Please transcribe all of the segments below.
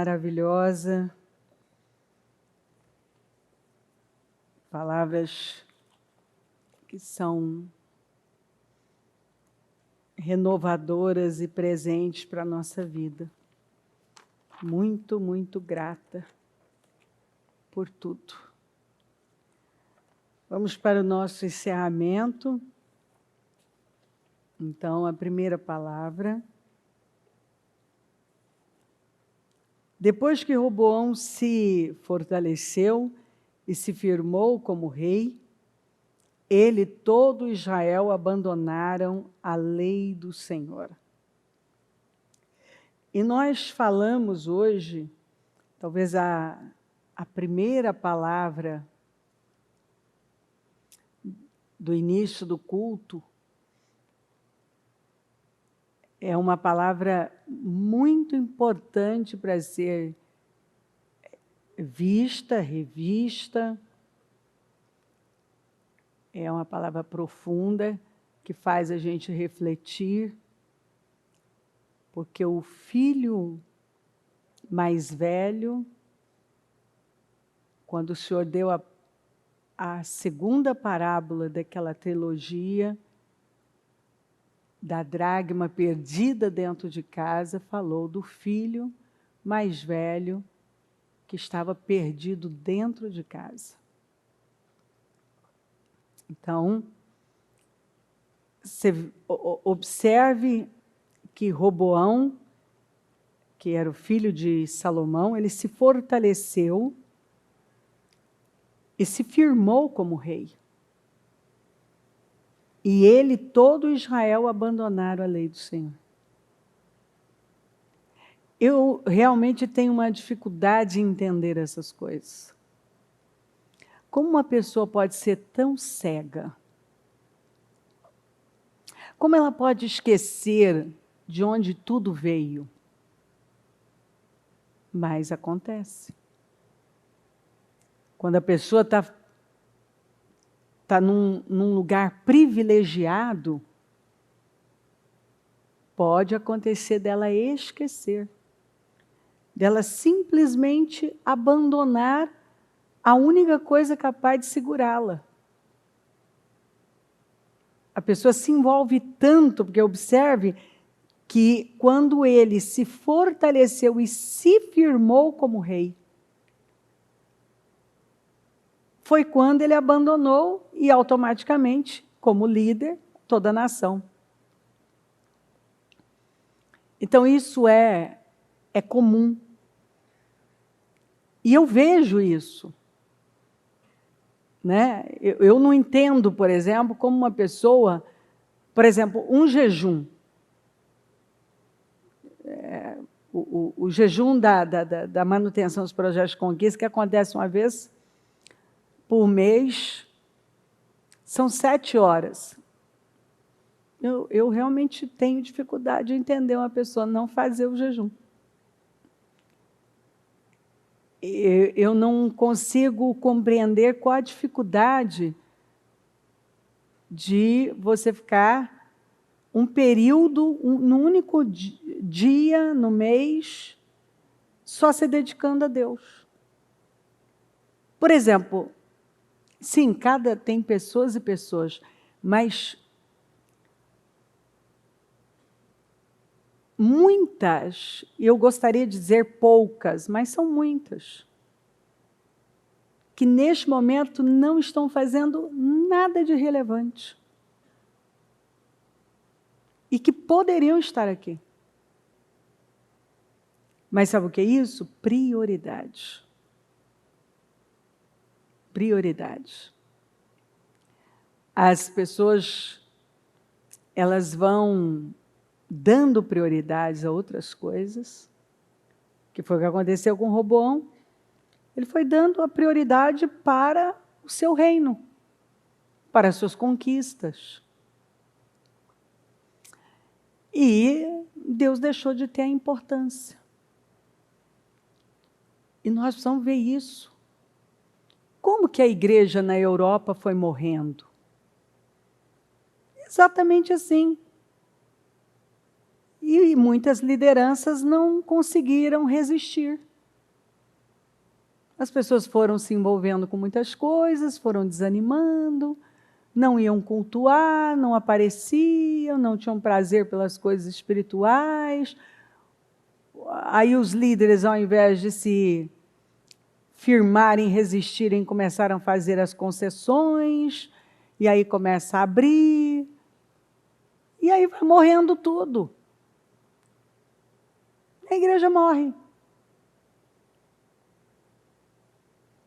maravilhosa, palavras que são renovadoras e presentes para a nossa vida. Muito, muito grata por tudo. Vamos para o nosso encerramento. Então, a primeira palavra. Depois que Roboão se fortaleceu e se firmou como rei, ele e todo Israel abandonaram a lei do Senhor. E nós falamos hoje, talvez a primeira palavra do início do culto, é uma palavra muito importante para ser vista, revista. É uma palavra profunda que faz a gente refletir, porque o filho mais velho, quando o Senhor deu a segunda parábola daquela trilogia, da dracma perdida dentro de casa, falou do filho mais velho que estava perdido dentro de casa. Então, você observe que Roboão, que era o filho de Salomão, ele se fortaleceu e se firmou como rei. E ele e todo Israel abandonaram a lei do Senhor. Eu realmente tenho uma dificuldade em entender essas coisas. Como uma pessoa pode ser tão cega? Como ela pode esquecer de onde tudo veio? Mas acontece. Quando a pessoa está num lugar privilegiado, pode acontecer dela esquecer, dela simplesmente abandonar a única coisa capaz de segurá-la. A pessoa se envolve tanto, porque observe que quando ele se fortaleceu e se firmou como rei, foi quando ele abandonou e automaticamente, como líder, toda a nação. Então isso é comum. E eu vejo isso. Né? Eu não entendo, por exemplo, como uma pessoa, por exemplo, um jejum. O jejum da manutenção dos projetos de conquista, que acontece uma vez por mês, são 7 horas. Eu realmente tenho dificuldade de entender uma pessoa não fazer o jejum. Eu não consigo compreender qual a dificuldade de você ficar um período, no único dia, no mês, só se dedicando a Deus. Por exemplo, sim, tem pessoas e pessoas, mas muitas, eu gostaria de dizer poucas, mas são muitas, que neste momento não estão fazendo nada de relevante. E que poderiam estar aqui. Mas sabe o que é isso? Prioridade. Prioridade. As pessoas, elas vão dando prioridades a outras coisas, que foi o que aconteceu com Roboão. Ele foi dando a prioridade para o seu reino, para as suas conquistas. E Deus deixou de ter a importância. E nós precisamos ver isso. Como que a igreja na Europa foi morrendo? Exatamente assim. E muitas lideranças não conseguiram resistir. As pessoas foram se envolvendo com muitas coisas, foram desanimando, não iam cultuar, não apareciam, não tinham prazer pelas coisas espirituais. Aí os líderes, ao invés de se firmarem, resistirem, começaram a fazer as concessões, e aí começa a abrir, e aí vai morrendo tudo. A igreja morre.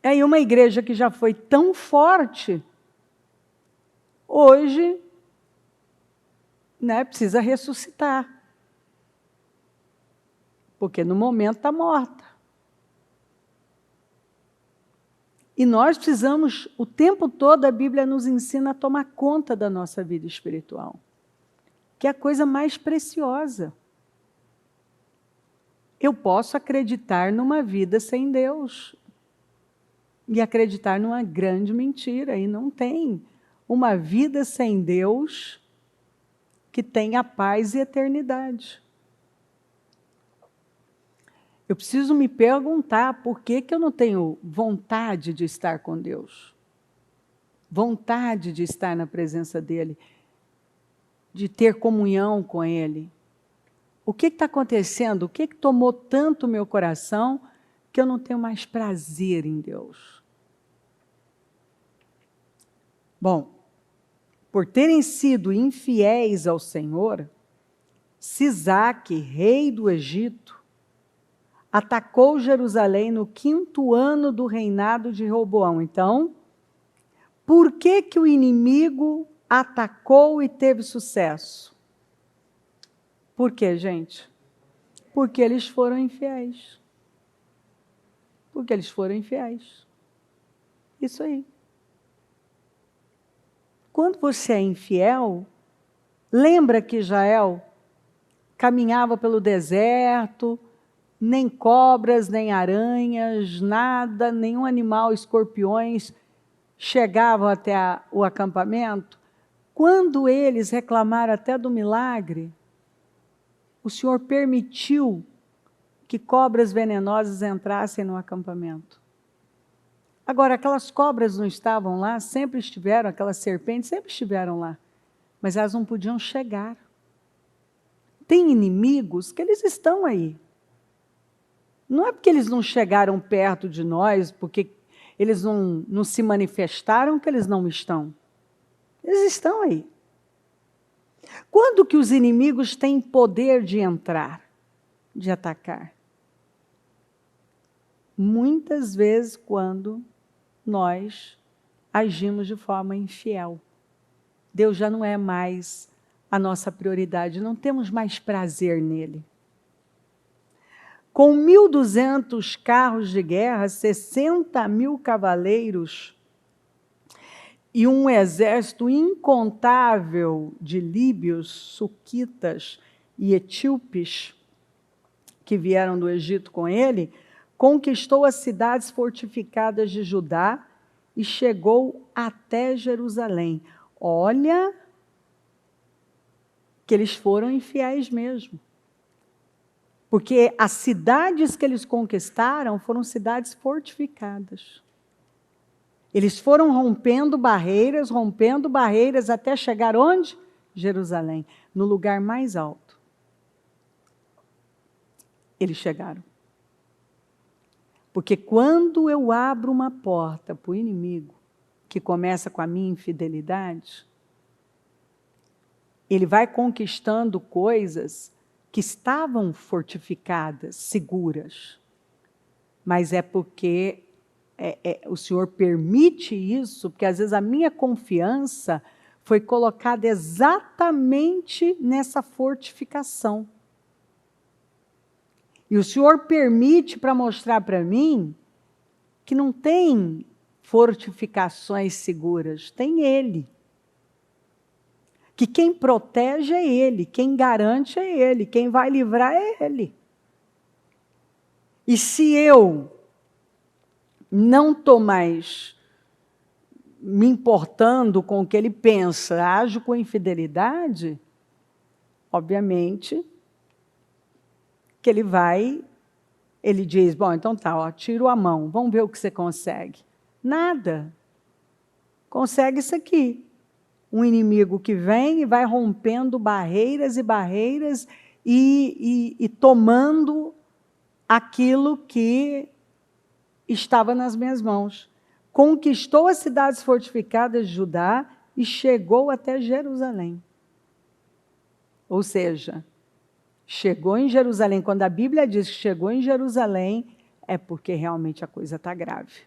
Aí uma igreja que já foi tão forte, hoje, precisa ressuscitar. Porque no momento está morta. E nós precisamos, o tempo todo a Bíblia nos ensina a tomar conta da nossa vida espiritual, que é a coisa mais preciosa. Eu posso acreditar numa vida sem Deus e acreditar numa grande mentira, e não tem uma vida sem Deus que tenha paz e eternidade. Eu preciso me perguntar por que eu não tenho vontade de estar com Deus, vontade de estar na presença dEle, de ter comunhão com Ele. O que está acontecendo? O que tomou tanto o meu coração que eu não tenho mais prazer em Deus? Bom, por terem sido infiéis ao Senhor, Sisaque, rei do Egito, atacou Jerusalém no 5º ano do reinado de Roboão. Então, por que o inimigo atacou e teve sucesso? Por quê, gente? Porque eles foram infiéis. Porque eles foram infiéis. Isso aí. Quando você é infiel, lembra que Israel caminhava pelo deserto, nem cobras, nem aranhas, nada, nenhum animal, escorpiões, chegavam até o acampamento? Quando eles reclamaram até do milagre, o Senhor permitiu que cobras venenosas entrassem no acampamento. Agora, aquelas cobras não estavam lá, sempre estiveram, aquelas serpentes sempre estiveram lá, mas elas não podiam chegar. Tem inimigos que eles estão aí. Não é porque eles não chegaram perto de nós, porque eles não se manifestaram, que eles não estão. Eles estão aí. Quando que os inimigos têm poder de entrar, de atacar? Muitas vezes quando nós agimos de forma infiel. Deus já não é mais a nossa prioridade, não temos mais prazer nele. Com 1.200 carros de guerra, 60.000 cavaleiros e um exército incontável de líbios, suquitas e etíopes que vieram do Egito com ele, conquistou as cidades fortificadas de Judá e chegou até Jerusalém. Olha que eles foram infiéis mesmo. Porque as cidades que eles conquistaram foram cidades fortificadas. Eles foram rompendo barreiras até chegar onde? Jerusalém, no lugar mais alto. Eles chegaram. Porque quando eu abro uma porta para o inimigo, que começa com a minha infidelidade, ele vai conquistando coisas que estavam fortificadas, seguras. Mas é porque o Senhor permite isso, porque às vezes a minha confiança foi colocada exatamente nessa fortificação. E o Senhor permite para mostrar para mim que não tem fortificações seguras, tem Ele. Que quem protege é Ele, quem garante é Ele, quem vai livrar é Ele. E se eu não estou mais me importando com o que Ele pensa, ajo com infidelidade, obviamente que Ele vai Ele diz, bom, então tá, ó, tiro a mão, vamos ver o que você consegue. Nada. Consegue isso aqui. Um inimigo que vem e vai rompendo barreiras e barreiras e tomando aquilo que estava nas minhas mãos. Conquistou as cidades fortificadas de Judá e chegou até Jerusalém. Ou seja, chegou em Jerusalém. Quando a Bíblia diz que chegou em Jerusalém, é porque realmente a coisa está grave.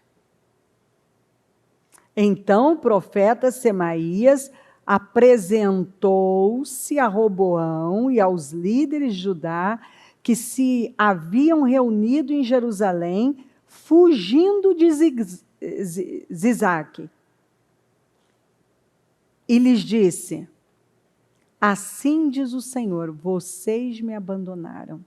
Então o profeta Semaías apresentou-se a Roboão e aos líderes de Judá que se haviam reunido em Jerusalém, fugindo de Zizaque. E lhes disse, assim diz o Senhor, vocês me abandonaram.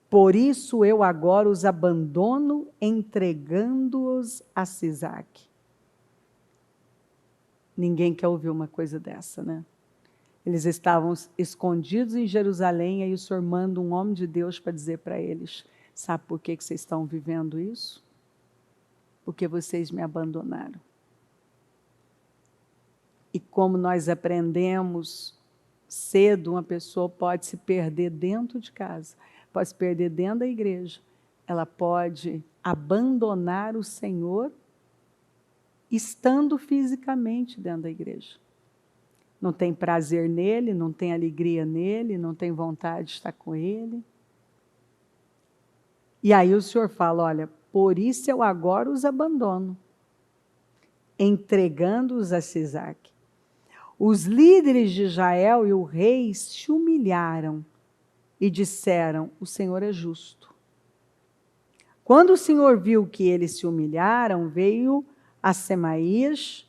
Por isso eu agora os abandono, entregando-os a Sisaque. Ninguém quer ouvir uma coisa dessa, né? Eles estavam escondidos em Jerusalém, aí o Senhor manda um homem de Deus para dizer para eles, sabe por que vocês estão vivendo isso? Porque vocês me abandonaram. E como nós aprendemos cedo, uma pessoa pode se perder dentro de casa, pode se perder dentro da igreja, ela pode abandonar o Senhor estando fisicamente dentro da igreja. Não tem prazer nele, não tem alegria nele, não tem vontade de estar com ele. E aí o Senhor fala, olha, por isso eu agora os abandono, entregando-os a Sisaque. Os líderes de Israel e o rei se humilharam e disseram, o Senhor é justo. Quando o Senhor viu que eles se humilharam, veio a Semaías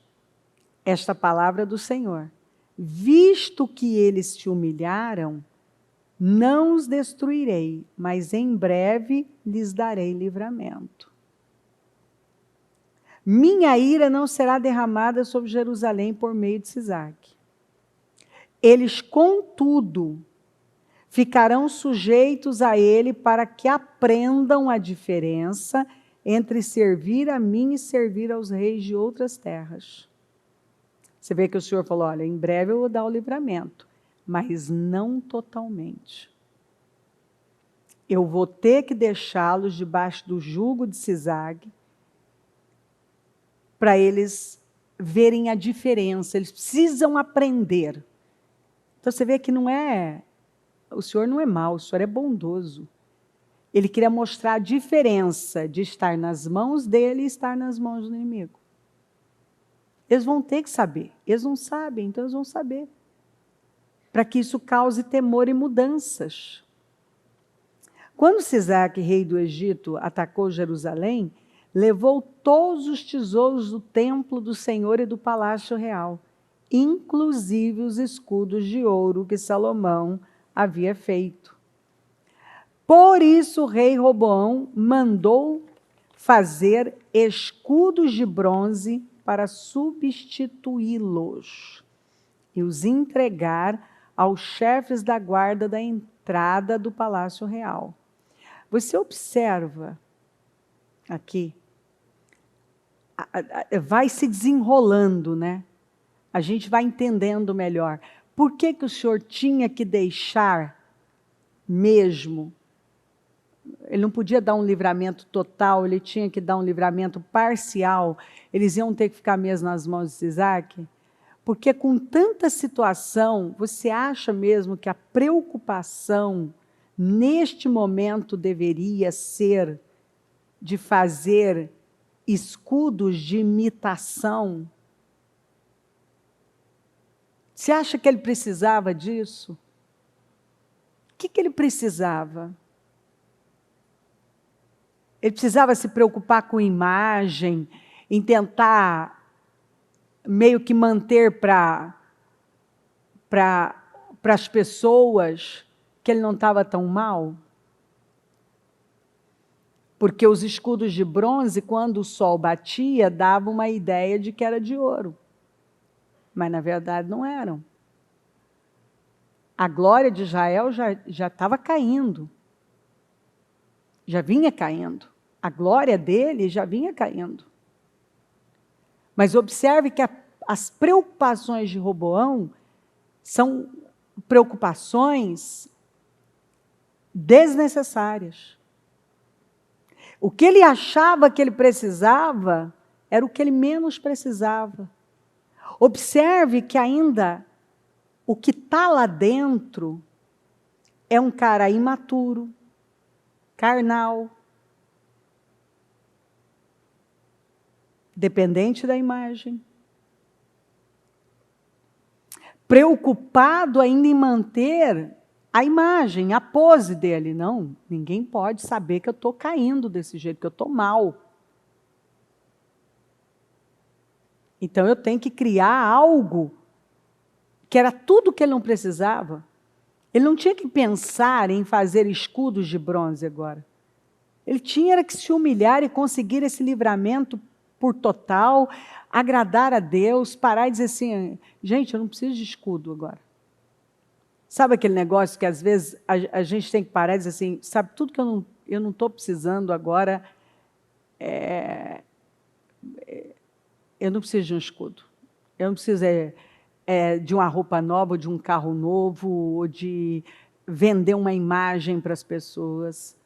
esta palavra do Senhor. Visto que eles se humilharam, não os destruirei, mas em breve lhes darei livramento. Minha ira não será derramada sobre Jerusalém por meio de Sisaque. Eles, contudo, ficarão sujeitos a ele para que aprendam a diferença entre servir a mim e servir aos reis de outras terras. Você vê que o Senhor falou, olha, em breve eu vou dar o livramento, mas não totalmente. Eu vou ter que deixá-los debaixo do jugo de Sisaque para eles verem a diferença, eles precisam aprender. Então você vê que o Senhor não é mau, o Senhor é bondoso. Ele queria mostrar a diferença de estar nas mãos dele e estar nas mãos do inimigo. Eles vão ter que saber. Eles não sabem, então eles vão saber. Para que isso cause temor e mudanças. Quando Sisaque, rei do Egito, atacou Jerusalém, levou todos os tesouros do templo do Senhor e do palácio real, inclusive os escudos de ouro que Salomão havia feito. Por isso o rei Roboão mandou fazer escudos de bronze para substituí-los e os entregar aos chefes da guarda da entrada do palácio real. Você observa aqui, vai se desenrolando, né? A gente vai entendendo melhor. Por que o Senhor tinha que deixar mesmo? Ele não podia dar um livramento total, ele tinha que dar um livramento parcial. Eles iam ter que ficar mesmo nas mãos de Sisaque? Porque com tanta situação, você acha mesmo que a preocupação neste momento deveria ser de fazer escudos de imitação? Você acha que ele precisava disso? O que ele precisava? Ele precisava se preocupar com imagem, em tentar meio que manter para as pessoas que ele não estava tão mal? Porque os escudos de bronze, quando o sol batia, davam uma ideia de que era de ouro. Mas, na verdade, não eram. A glória de Israel já estava caindo. já vinha caindo. A glória dele já vinha caindo. Mas observe que as preocupações de Roboão são preocupações desnecessárias. O que ele achava que ele precisava era o que ele menos precisava. Observe que ainda o que está lá dentro é um cara imaturo, carnal, dependente da imagem, preocupado ainda em manter a imagem, a pose dele. Não, ninguém pode saber que eu estou caindo desse jeito, que eu estou mal. Então eu tenho que criar algo que era tudo que ele não precisava. Ele não tinha que pensar em fazer escudos de bronze agora. Ele tinha que se humilhar e conseguir esse livramento por total, agradar a Deus, parar e dizer assim, gente, eu não preciso de escudo agora. Sabe aquele negócio que às vezes a gente tem que parar e dizer assim, sabe, tudo que eu não estou precisando agora, eu não preciso de um escudo. Eu não preciso de uma roupa nova, ou de um carro novo, ou de vender uma imagem para as pessoas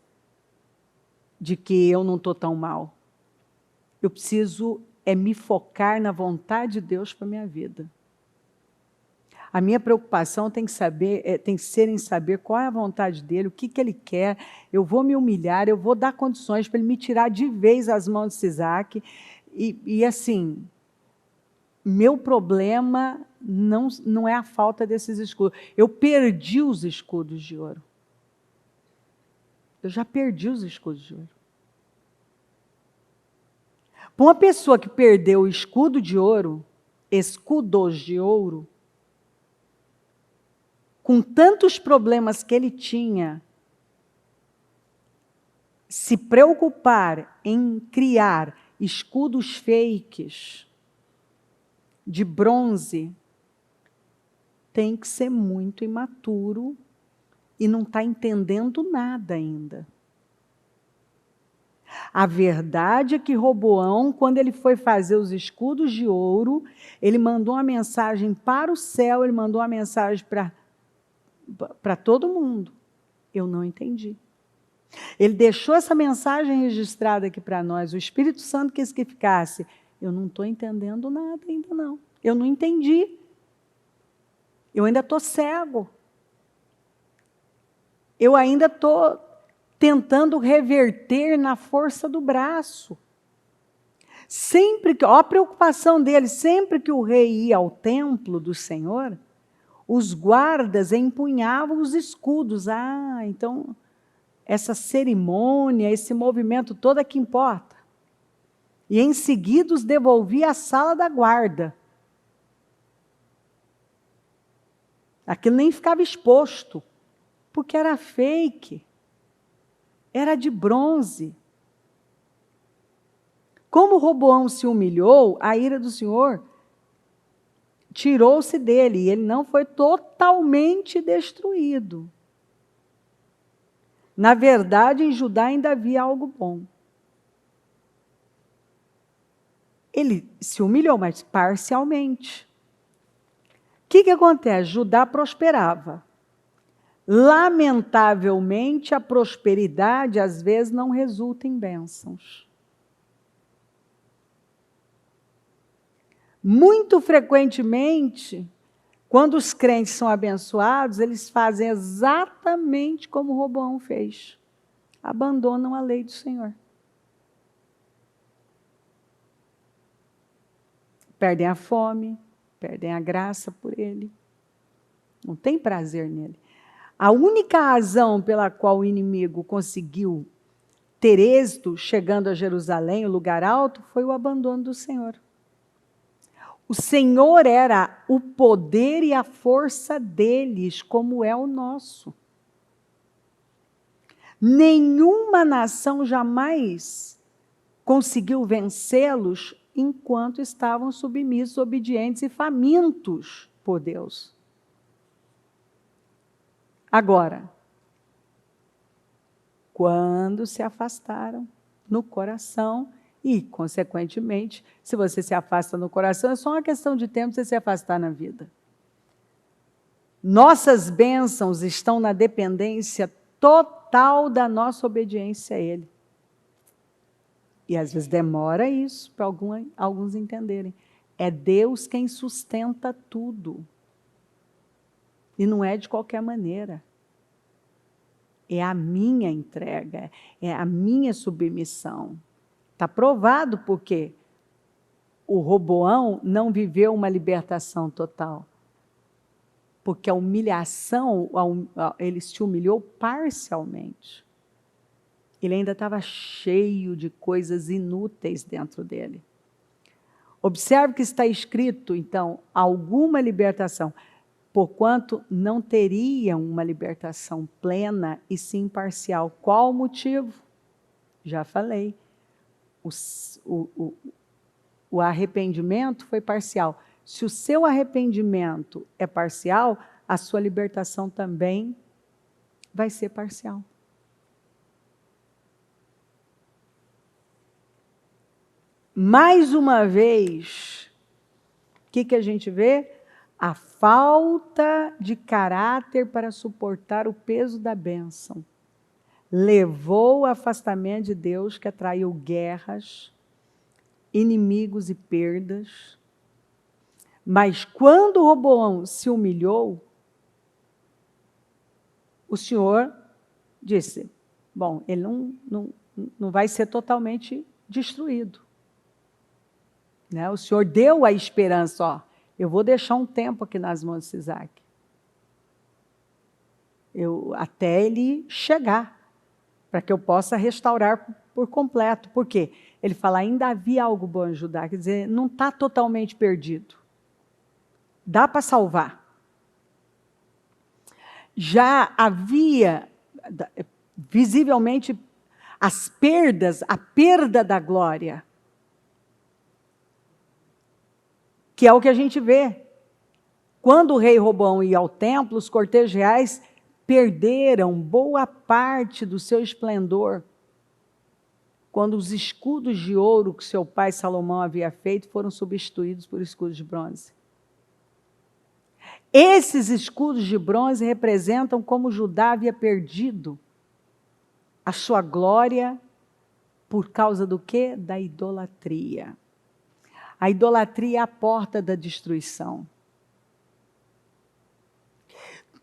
de que eu não estou tão mal. Eu preciso me focar na vontade de Deus para a minha vida. A minha preocupação tem que ser em saber qual é a vontade dele, o que Ele quer. Eu vou me humilhar, eu vou dar condições para Ele me tirar de vez as mãos de Sisaque. E assim, meu problema não é a falta desses escudos. Eu perdi os escudos de ouro. Eu já perdi os escudos de ouro. Para uma pessoa que perdeu o escudo de ouro, escudos de ouro, com tantos problemas que ele tinha, se preocupar em criar escudos fakes de bronze, tem que ser muito imaturo e não está entendendo nada ainda. A verdade é que Roboão, quando ele foi fazer os escudos de ouro, ele mandou uma mensagem para o céu, ele mandou uma mensagem para todo mundo. Eu não entendi. Ele deixou essa mensagem registrada aqui para nós. O Espírito Santo quis que ficasse. Eu não estou entendendo nada ainda não. Eu não entendi. Eu ainda estou cego. Eu ainda estou tentando reverter na força do braço. Sempre que, ó, a preocupação dele, sempre que o rei ia ao templo do Senhor, os guardas empunhavam os escudos. Ah, então essa cerimônia, esse movimento todo é que importa. E em seguida os devolvia à sala da guarda. Aquilo nem ficava exposto, porque era fake. Era de bronze. Como Roboão se humilhou, a ira do Senhor tirou-se dele, e ele não foi totalmente destruído. Na verdade, em Judá ainda havia algo bom. Ele se humilhou, mas parcialmente. O que acontece? Judá prosperava. Lamentavelmente, a prosperidade às vezes não resulta em bênçãos. Muito frequentemente, quando os crentes são abençoados, eles fazem exatamente como Roboão fez. Abandonam a lei do Senhor. Perdem a fome, perdem a graça por ele. Não tem prazer nele. A única razão pela qual o inimigo conseguiu ter êxito chegando a Jerusalém, o lugar alto, foi o abandono do Senhor. O Senhor era o poder e a força deles, como é o nosso. Nenhuma nação jamais conseguiu vencê-los enquanto estavam submissos, obedientes e famintos por Deus. Agora, quando se afastaram no coração e, consequentemente, se você se afasta no coração, é só uma questão de tempo você se afastar na vida. Nossas bênçãos estão na dependência total da nossa obediência a Ele. E às vezes demora isso para alguns entenderem. É Deus quem sustenta tudo. E não é de qualquer maneira. É a minha entrega, é a minha submissão. Está provado porque o Roboão não viveu uma libertação total. Porque a humilhação, ele se humilhou parcialmente. Ele ainda estava cheio de coisas inúteis dentro dele. Observe que está escrito, então, alguma libertação, porquanto não teriam uma libertação plena e sim parcial. Qual o motivo? Já falei. O arrependimento foi parcial. Se o seu arrependimento é parcial, a sua libertação também vai ser parcial. Mais uma vez, o que a gente vê? A falta de caráter para suportar o peso da bênção levou ao afastamento de Deus, que atraiu guerras, inimigos e perdas. Mas quando Roboão se humilhou, o Senhor disse, bom, ele não vai ser totalmente destruído. Né? O Senhor deu a esperança, ó, eu vou deixar um tempo aqui nas mãos de Sisaque. Até ele chegar, para que eu possa restaurar por completo. Por quê? Ele fala, ainda havia algo bom em Judá, quer dizer, não está totalmente perdido. Dá para salvar. Já havia, visivelmente, as perdas, a perda da glória. Que é o que a gente vê. Quando o rei Roboão ia ao templo, os cortejos reais perderam boa parte do seu esplendor. Quando os escudos de ouro que seu pai Salomão havia feito foram substituídos por escudos de bronze. Esses escudos de bronze representam como Judá havia perdido a sua glória por causa do quê? Da idolatria. A idolatria é a porta da destruição.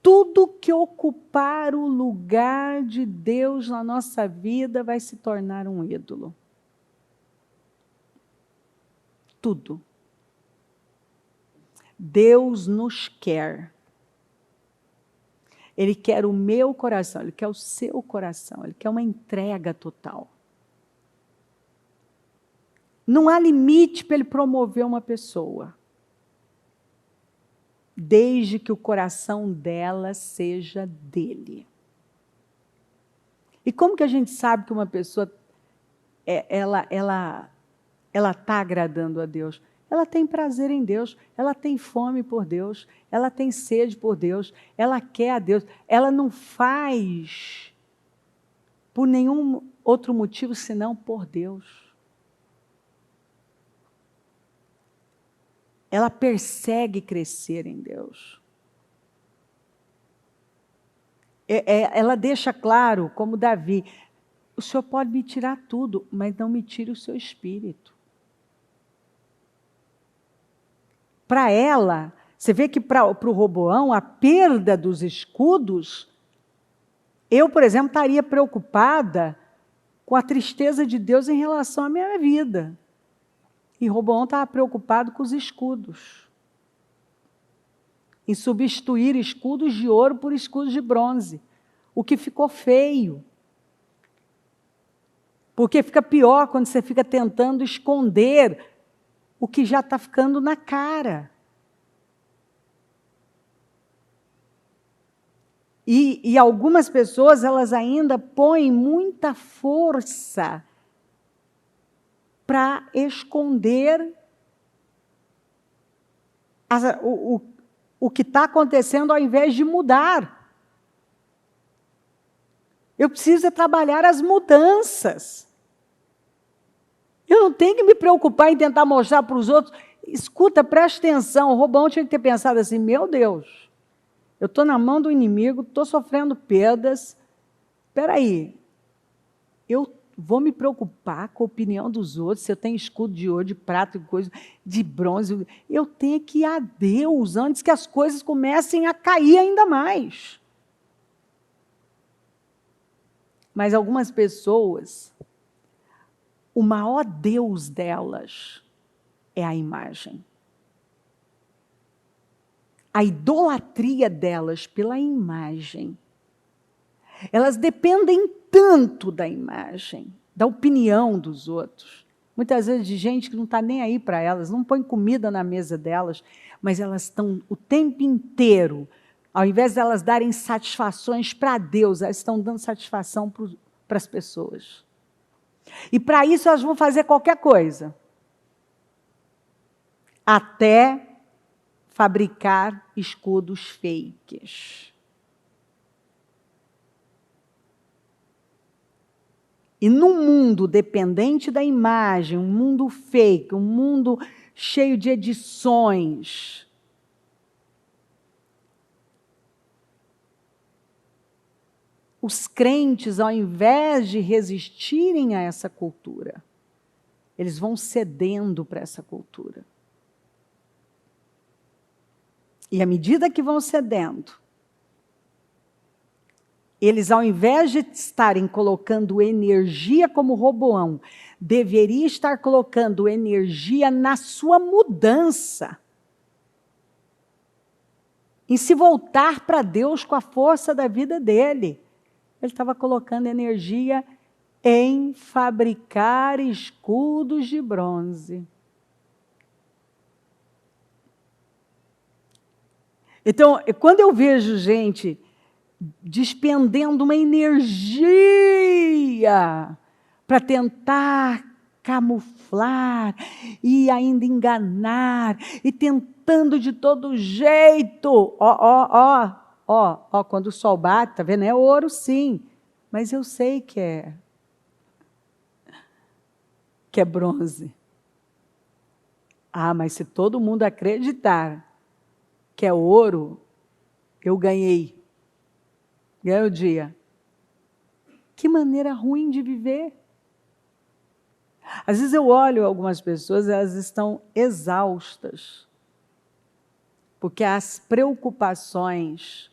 Tudo que ocupar o lugar de Deus na nossa vida vai se tornar um ídolo. Tudo. Deus nos quer. Ele quer o meu coração, Ele quer o seu coração, Ele quer uma entrega total. Não há limite para Ele promover uma pessoa, desde que o coração dela seja dele. E como que a gente sabe que uma pessoa, ela está agradando a Deus? Ela tem prazer em Deus, ela tem fome por Deus, ela tem sede por Deus, ela quer a Deus. Ela não faz por nenhum outro motivo senão por Deus. Ela persegue crescer em Deus. Ela deixa claro, como Davi, o Senhor pode me tirar tudo, mas não me tire o seu espírito. Para ela, você vê que para o Roboão, a perda dos escudos, eu, por exemplo, estaria preocupada com a tristeza de Deus em relação à minha vida. E Roboão estava preocupado com os escudos. Em substituir escudos de ouro por escudos de bronze. O que ficou feio. Porque fica pior quando você fica tentando esconder o que já está ficando na cara. E algumas pessoas, elas ainda põem muita força para esconder o que está acontecendo ao invés de mudar. Eu preciso trabalhar as mudanças. Eu não tenho que me preocupar em tentar mostrar para os outros. Escuta, preste atenção. O Roboão tinha que ter pensado assim, meu Deus, eu estou na mão do inimigo, estou sofrendo perdas. Espera aí, eu vou me preocupar com a opinião dos outros, se eu tenho escudo de ouro, de prata, de bronze. Eu tenho que ir a Deus antes que as coisas comecem a cair ainda mais. Mas algumas pessoas, o maior Deus delas é a imagem. A idolatria delas pela imagem. Elas dependem tanto da imagem, da opinião dos outros. Muitas vezes de gente que não está nem aí para elas, não põe comida na mesa delas, mas elas estão o tempo inteiro, ao invés de elas darem satisfações para Deus, elas estão dando satisfação para as pessoas. E para isso elas vão fazer qualquer coisa. Até fabricar escudos fakes. E num mundo dependente da imagem, um mundo fake, um mundo cheio de edições, os crentes, ao invés de resistirem a essa cultura, eles vão cedendo para essa cultura. E à medida que vão cedendo, eles, ao invés de estarem colocando energia como Roboão, deveria estar colocando energia na sua mudança. Em se voltar para Deus com a força da vida dele. Ele estava colocando energia em fabricar escudos de bronze. Então, quando eu vejo gente despendendo uma energia para tentar camuflar e ainda enganar e tentando de todo jeito, quando o sol bate, tá vendo? É ouro sim, mas eu sei que é bronze. Ah, mas se todo mundo acreditar que é ouro, eu ganhei. Ganhei o dia. Que maneira ruim de viver. Às vezes eu olho algumas pessoas, elas estão exaustas, porque as preocupações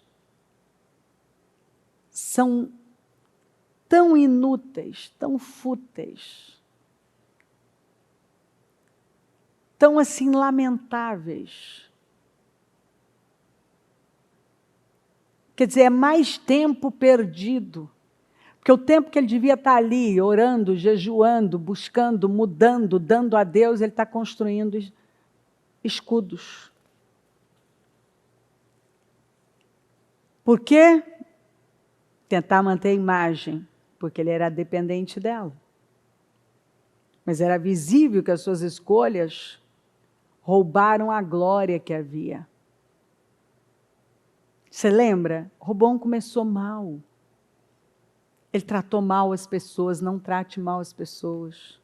são tão inúteis, tão fúteis, tão assim lamentáveis. Quer dizer, é mais tempo perdido. Porque o tempo que ele devia estar ali, orando, jejuando, buscando, mudando, dando a Deus, ele está construindo escudos. Por quê? Tentar manter a imagem, porque ele era dependente dela. Mas era visível que as suas escolhas roubaram a glória que havia. Você lembra? Roboão começou mal. Ele tratou mal as pessoas, não trate mal as pessoas.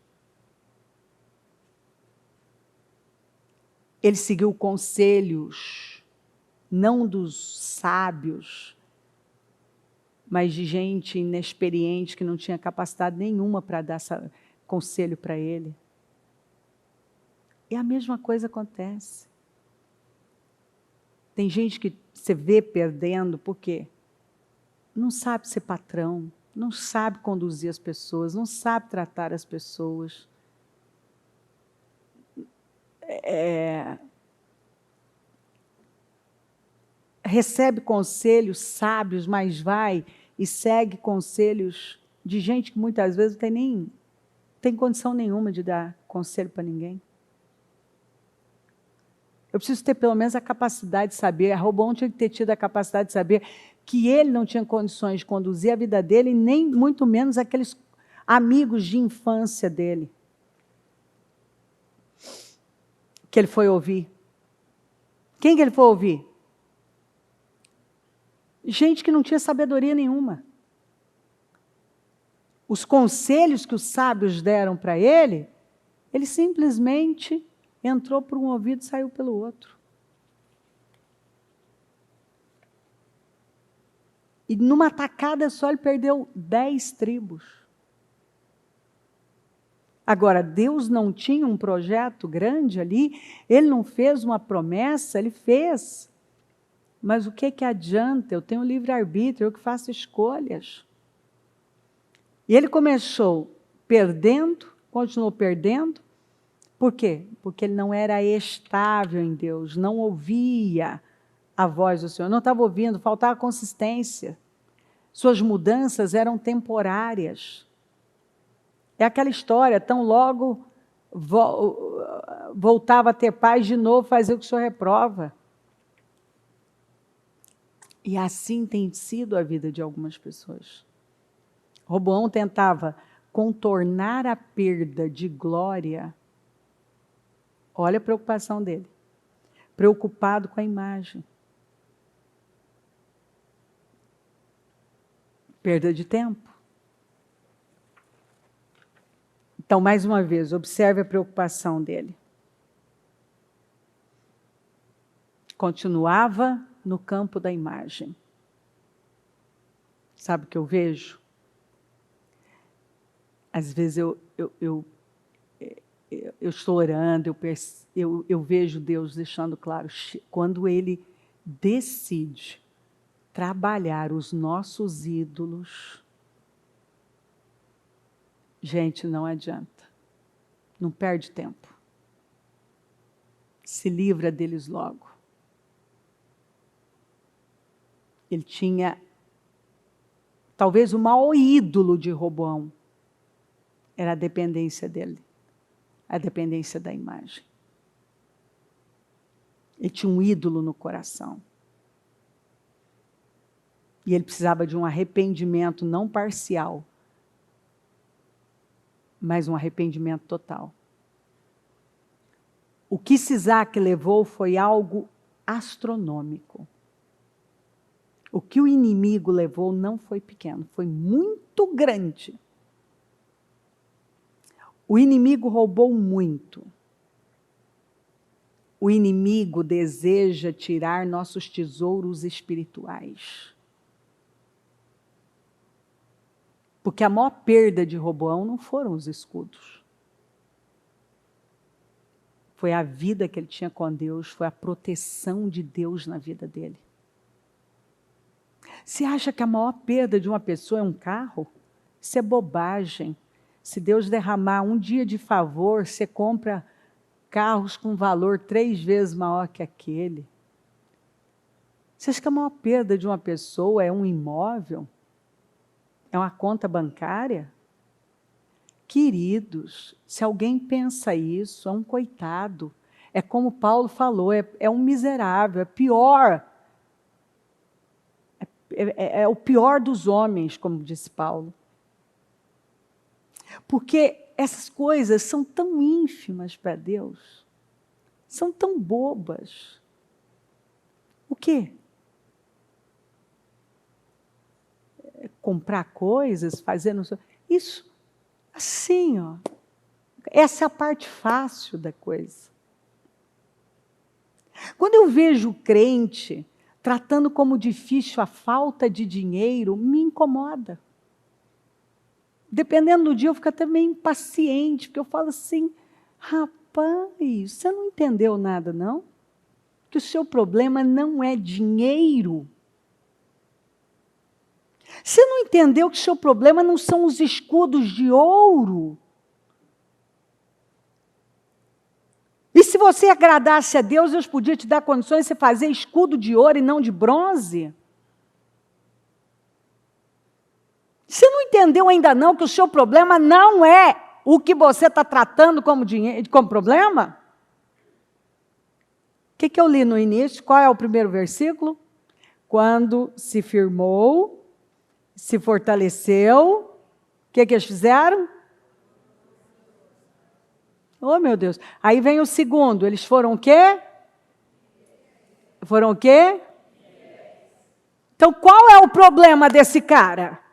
Ele seguiu conselhos, não dos sábios, mas de gente inexperiente que não tinha capacidade nenhuma para dar conselho para ele. E a mesma coisa acontece. Tem gente que você vê perdendo, por quê? Não sabe ser patrão, não sabe conduzir as pessoas, não sabe tratar as pessoas. Recebe conselhos sábios, mas vai e segue conselhos de gente que muitas vezes não tem condição nenhuma de dar conselho para ninguém. Eu preciso ter pelo menos a capacidade de saber, Roboão tinha que ter tido a capacidade de saber que ele não tinha condições de conduzir a vida dele, nem muito menos aqueles amigos de infância dele, que ele foi ouvir. Quem que ele foi ouvir? Gente que não tinha sabedoria nenhuma. os conselhos que os sábios deram para ele, ele simplesmente entrou por um ouvido e saiu pelo outro. E numa tacada só ele perdeu 10 tribos. Agora, Deus não tinha um projeto grande ali, ele não fez uma promessa, ele fez. Mas o que adianta? Eu tenho livre-arbítrio, eu que faço escolhas. E ele começou perdendo, continuou perdendo. Por quê? Porque ele não era estável em Deus, não ouvia a voz do Senhor, não estava ouvindo, faltava consistência. Suas mudanças eram temporárias. É aquela história, tão logo voltava a ter paz de novo, fazer o que o Senhor reprova. E assim tem sido a vida de algumas pessoas. Roboão tentava contornar a perda de glória. Olha a preocupação dele. Preocupado com a imagem. Perda de tempo. Então, mais uma vez, observe a preocupação dele. Continuava no campo da imagem. Sabe o que eu vejo? Às vezes eu estou orando, eu vejo Deus deixando claro, quando Ele decide trabalhar os nossos ídolos, gente, não adianta. Não perde tempo. Se livra deles logo. Ele tinha, talvez o maior ídolo de Roboão, era a dependência dele, a dependência da imagem. Ele tinha um ídolo no coração. E ele precisava de um arrependimento não parcial, mas um arrependimento total. O que Sisaque levou foi algo astronômico. O que o inimigo levou não foi pequeno, foi muito grande. O inimigo roubou muito. O inimigo deseja tirar nossos tesouros espirituais. Porque a maior perda de Roboão não foram os escudos. Foi a vida que ele tinha com Deus, foi a proteção de Deus na vida dele. Você acha que a maior perda de uma pessoa é um carro? Isso é bobagem. Se Deus derramar um dia de favor, você compra carros com valor 3 vezes maior que aquele. Você acha que a maior perda de uma pessoa é um imóvel? É uma conta bancária? Queridos, se alguém pensa isso, é um coitado. É como Paulo falou, é um miserável, é pior. É o pior dos homens, como disse Paulo. Porque essas coisas são tão ínfimas para Deus, são tão bobas. O quê? Comprar coisas, fazer... Isso, assim, ó. Essa é a parte fácil da coisa. Quando eu vejo o crente tratando como difícil a falta de dinheiro, me incomoda. Dependendo do dia, eu fico até meio impaciente, porque eu falo assim, rapaz, você não entendeu nada, não? Que o seu problema não é dinheiro. Você não entendeu que o seu problema não são os escudos de ouro. E se você agradasse a Deus, Deus podia te dar condições de você fazer escudo de ouro e não de bronze? Você não entendeu ainda não que o seu problema não é o que você está tratando como problema? O que eu li no início? Qual é o primeiro versículo? Quando se firmou, se fortaleceu, o que eles fizeram? Oh, meu Deus. Aí vem o segundo. Eles foram o quê? Foram o quê? Então, qual é o problema desse cara?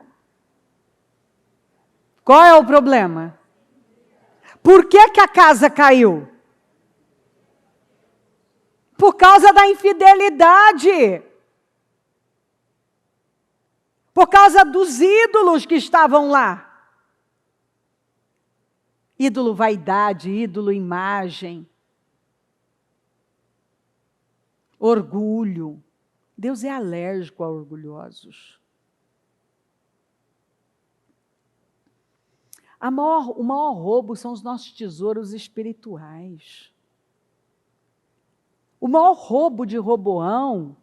Qual é o problema? Por que a casa caiu? Por causa da infidelidade. Por causa dos ídolos que estavam lá. Ídolo vaidade, ídolo imagem. Orgulho. Deus é alérgico a orgulhosos. O maior roubo são os nossos tesouros espirituais. O maior roubo de Roboão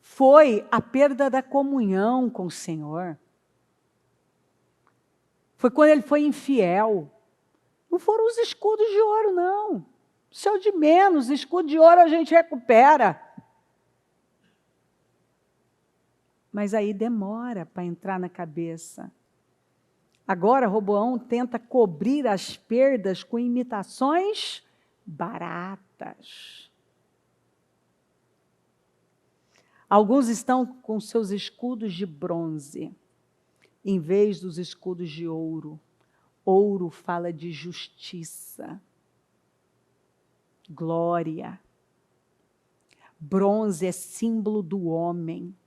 foi a perda da comunhão com o Senhor. Foi quando ele foi infiel. Não foram os escudos de ouro, não. Isso é o de menos. Escudo de ouro a gente recupera. Mas aí demora para entrar na cabeça. Agora, Roboão tenta cobrir as perdas com imitações baratas. Alguns estão com seus escudos de bronze, em vez dos escudos de ouro. Ouro fala de justiça, glória. Bronze é símbolo do homem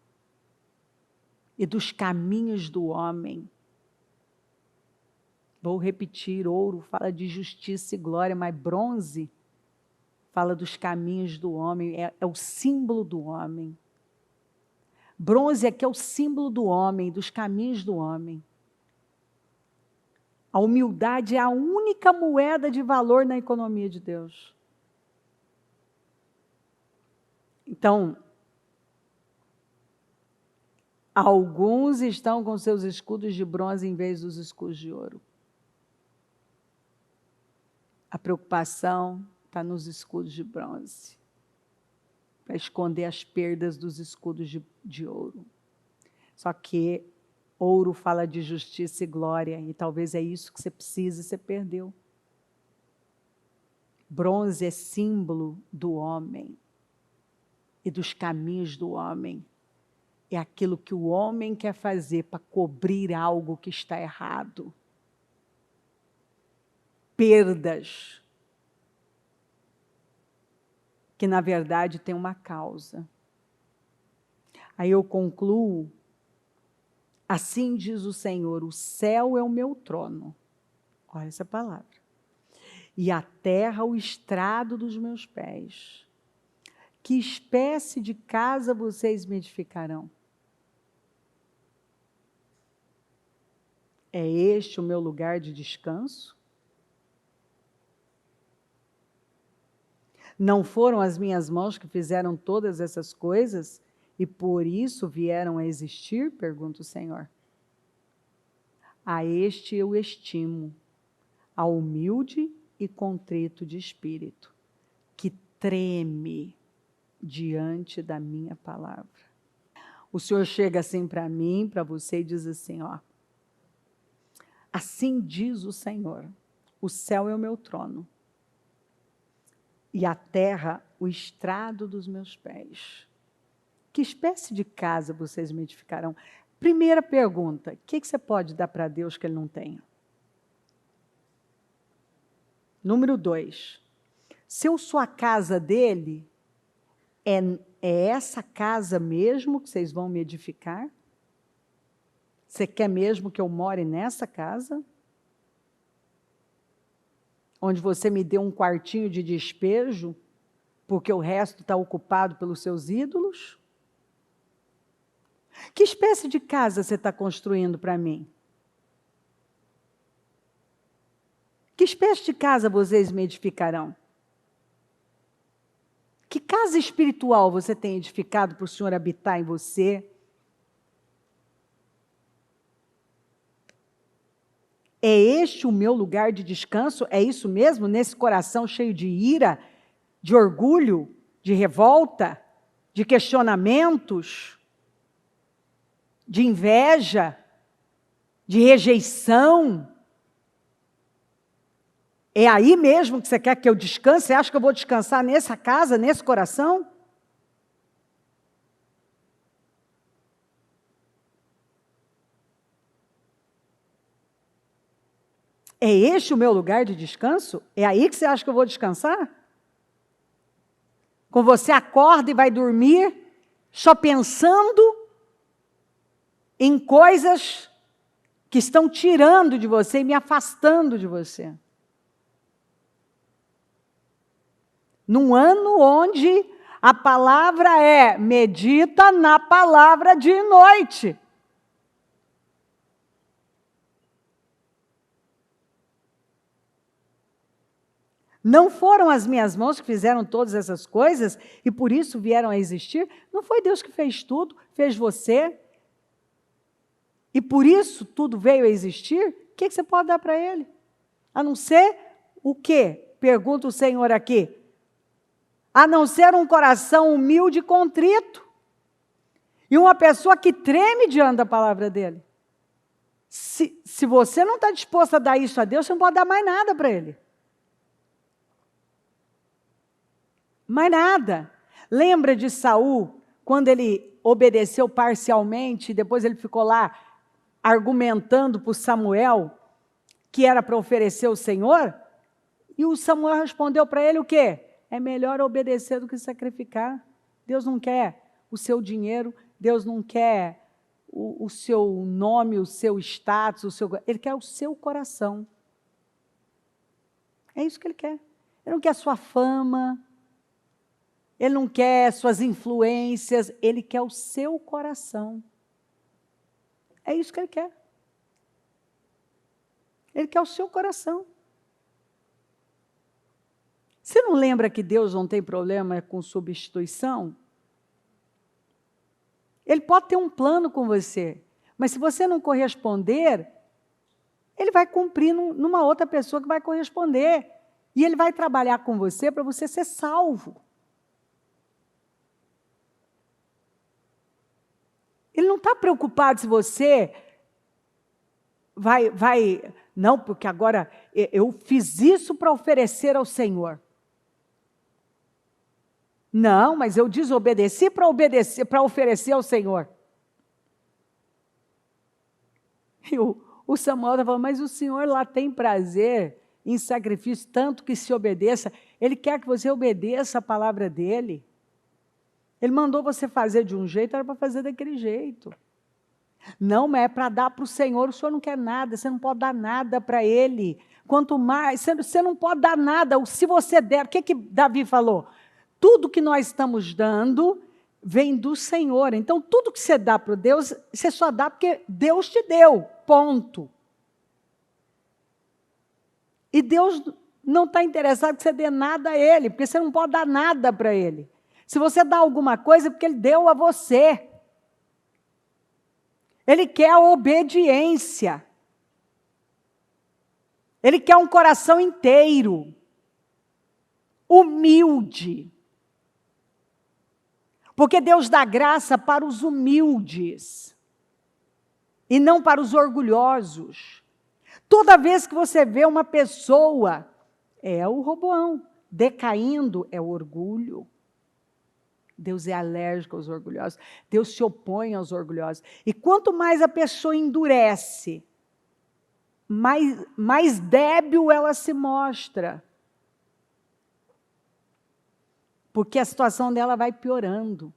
e dos caminhos do homem. Vou repetir, ouro fala de justiça e glória, mas bronze fala dos caminhos do homem, é o símbolo do homem. Bronze aqui é o símbolo do homem, dos caminhos do homem. A humildade é a única moeda de valor na economia de Deus. Então, alguns estão com seus escudos de bronze em vez dos escudos de ouro. A preocupação está nos escudos de bronze, para esconder as perdas dos escudos de ouro. Só que ouro fala de justiça e glória, e talvez é isso que você precisa e você perdeu. Bronze é símbolo do homem e dos caminhos do homem. É aquilo que o homem quer fazer para cobrir algo que está errado. Perdas, que na verdade tem uma causa. Aí eu concluo, assim diz o Senhor, o céu é o meu trono, olha essa palavra, e a terra o estrado dos meus pés. Que espécie de casa vocês me edificarão? É este o meu lugar de descanso? Não foram as minhas mãos que fizeram todas essas coisas e por isso vieram a existir? Pergunta o Senhor. A este eu estimo, a humilde e contrito de espírito, que treme diante da minha palavra. O Senhor chega assim para mim, para você e diz assim, ó. Assim diz o Senhor, o céu é o meu trono, e a terra o estrado dos meus pés. Que espécie de casa vocês me edificarão? Primeira pergunta, o que você pode dar para Deus que Ele não tenha? Número 2, se eu sou a casa dele, é essa casa mesmo que vocês vão me edificar? Você quer mesmo que eu more nessa casa? Onde você me dê um quartinho de despejo, porque o resto está ocupado pelos seus ídolos? Que espécie de casa você está construindo para mim? Que espécie de casa vocês me edificarão? Que casa espiritual você tem edificado para o Senhor habitar em você? É este o meu lugar de descanso? É isso mesmo? Nesse coração cheio de ira, de orgulho, de revolta, de questionamentos, de inveja, de rejeição? É aí mesmo que você quer que eu descanse? Você acha que eu vou descansar nessa casa, nesse coração? É este o meu lugar de descanso? É aí que você acha que eu vou descansar? Quando você acorda e vai dormir, só pensando em coisas que estão tirando de você e me afastando de você. Num ano onde a palavra é medita na palavra dia e noite. Não foram as minhas mãos que fizeram todas essas coisas e por isso vieram a existir? Não foi Deus que fez tudo, fez você? E por isso tudo veio a existir? O que você pode dar para Ele? A não ser o quê? Pergunta o Senhor aqui. A não ser um coração humilde e contrito. E uma pessoa que treme diante da palavra dEle. Se você não está disposto a dar isso a Deus, você não pode dar mais nada para Ele. Mais nada. Lembra de Saul, quando ele obedeceu parcialmente, depois ele ficou lá argumentando para Samuel que era para oferecer o Senhor? E o Samuel respondeu para ele o quê? É melhor obedecer do que sacrificar. Deus não quer o seu dinheiro, Deus não quer o seu nome, o seu status, Ele quer o seu coração. É isso que Ele quer. Ele não quer a sua fama, Ele não quer suas influências, Ele quer o seu coração. É isso que Ele quer. Ele quer o seu coração. Você não lembra que Deus não tem problema com substituição? Ele pode ter um plano com você, mas se você não corresponder, Ele vai cumprir numa outra pessoa que vai corresponder. E Ele vai trabalhar com você para você ser salvo. Ele não está preocupado se você vai... Não, porque agora eu fiz isso para oferecer ao Senhor. Não, mas eu desobedeci para oferecer ao Senhor. E o Samuel está falando, mas o Senhor lá tem prazer em sacrifício, tanto que se obedeça. Ele quer que você obedeça a palavra dEle. Ele mandou você fazer de um jeito, era para fazer daquele jeito. Não, mas é para dar para o Senhor não quer nada, você não pode dar nada para Ele. Quanto mais, você não pode dar nada, se você der, o que Davi falou? Tudo que nós estamos dando vem do Senhor. Então, tudo que você dá para Deus, você só dá porque Deus te deu, ponto. E Deus não está interessado que você dê nada a Ele, porque você não pode dar nada para Ele. Se você dá alguma coisa, é porque Ele deu a você. Ele quer a obediência. Ele quer um coração inteiro, humilde. Porque Deus dá graça para os humildes e não para os orgulhosos. Toda vez que você vê uma pessoa, é o Roboão, decaindo, é o orgulho. Deus é alérgico aos orgulhosos. Deus se opõe aos orgulhosos. E quanto mais a pessoa endurece, mais débil ela se mostra. Porque a situação dela vai piorando.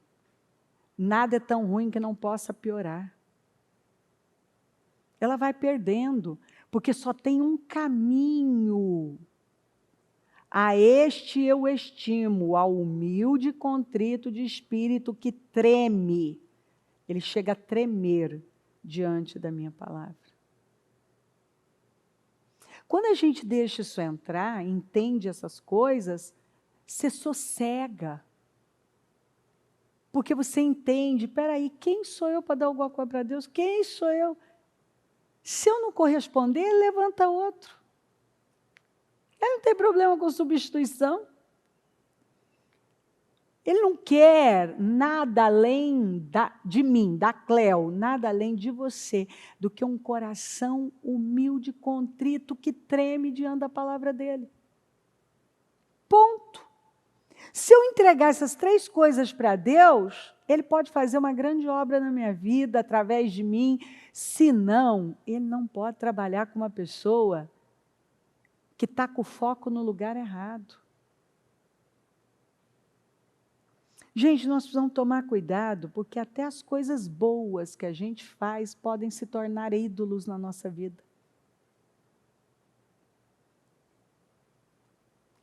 Nada é tão ruim que não possa piorar. Ela vai perdendo, porque só tem um caminho. A este eu estimo, ao humilde e contrito de espírito que treme. Ele chega a tremer diante da minha palavra. Quando a gente deixa isso entrar, entende essas coisas, você sossega. Porque você entende, peraí, quem sou eu para dar alguma coisa para Deus? Quem sou eu? Se eu não corresponder, ele levanta outro. Ele não tem problema com substituição. Ele não quer nada além de mim, da Cleo, nada além de você, do que um coração humilde, contrito, que treme diante da palavra dele. Ponto. Se eu entregar essas 3 coisas para Deus, Ele pode fazer uma grande obra na minha vida, através de mim. Se não, Ele não pode trabalhar com uma pessoa que está com o foco no lugar errado. Gente, nós precisamos tomar cuidado, porque até as coisas boas que a gente faz podem se tornar ídolos na nossa vida.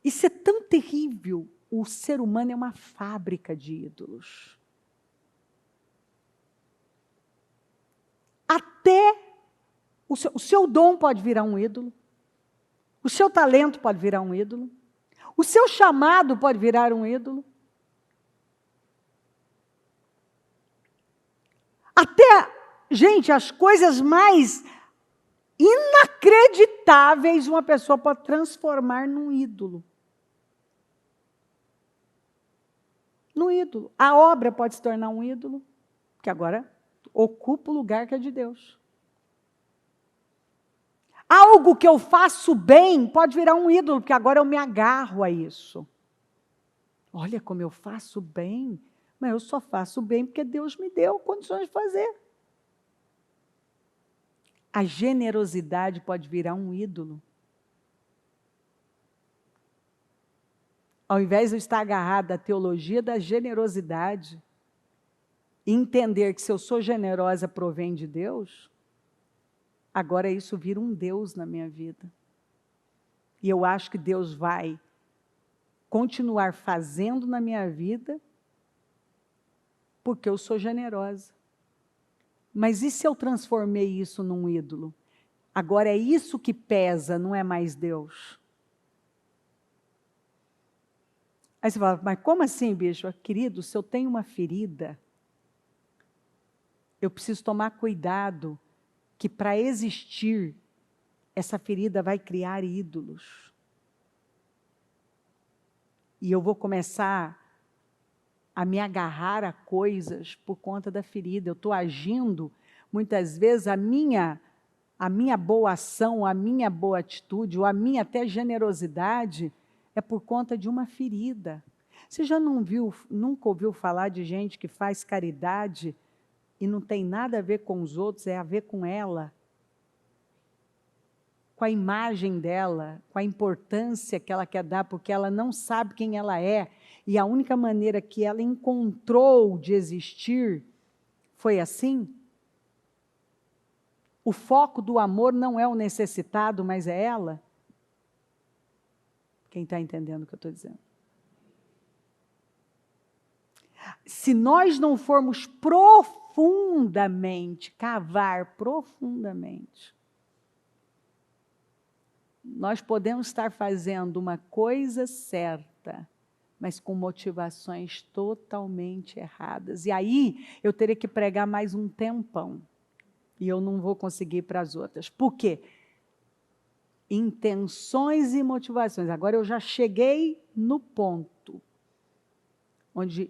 Isso é tão terrível. O ser humano é uma fábrica de ídolos. Até o seu dom pode virar um ídolo. O seu talento pode virar um ídolo. O seu chamado pode virar um ídolo. Até, gente, as coisas mais inacreditáveis uma pessoa pode transformar num ídolo. Num ídolo. A obra pode se tornar um ídolo, que agora ocupa o lugar que é de Deus. Algo que eu faço bem pode virar um ídolo, porque agora eu me agarro a isso. Olha como eu faço bem. Mas eu só faço bem porque Deus me deu condições de fazer. A generosidade pode virar um ídolo. Ao invés de eu estar agarrada à teologia da generosidade, e entender que se eu sou generosa provém de Deus, agora isso vira um Deus na minha vida. E eu acho que Deus vai continuar fazendo na minha vida, porque eu sou generosa. Mas e se eu transformei isso num ídolo? Agora é isso que pesa, não é mais Deus. Aí você fala, mas como assim, bicho? Querido, se eu tenho uma ferida, eu preciso tomar cuidado, que para existir, essa ferida vai criar ídolos. E eu vou começar a me agarrar a coisas por conta da ferida. Eu estou agindo, muitas vezes, a minha boa ação, a minha boa atitude, ou a minha até generosidade, é por conta de uma ferida. Você já nunca ouviu falar de gente que faz caridade e não tem nada a ver com os outros, é a ver com ela? Com a imagem dela, com a importância que ela quer dar, porque ela não sabe quem ela é, e a única maneira que ela encontrou de existir foi assim? O foco do amor não é o necessitado, mas é ela? Quem está entendendo o que eu estou dizendo? Se nós não formos profundamente, cavar profundamente, nós podemos estar fazendo uma coisa certa, mas com motivações totalmente erradas. E aí, eu teria que pregar mais um tempão. E eu não vou conseguir ir para as outras. Por quê? Intenções e motivações. Agora eu já cheguei no ponto onde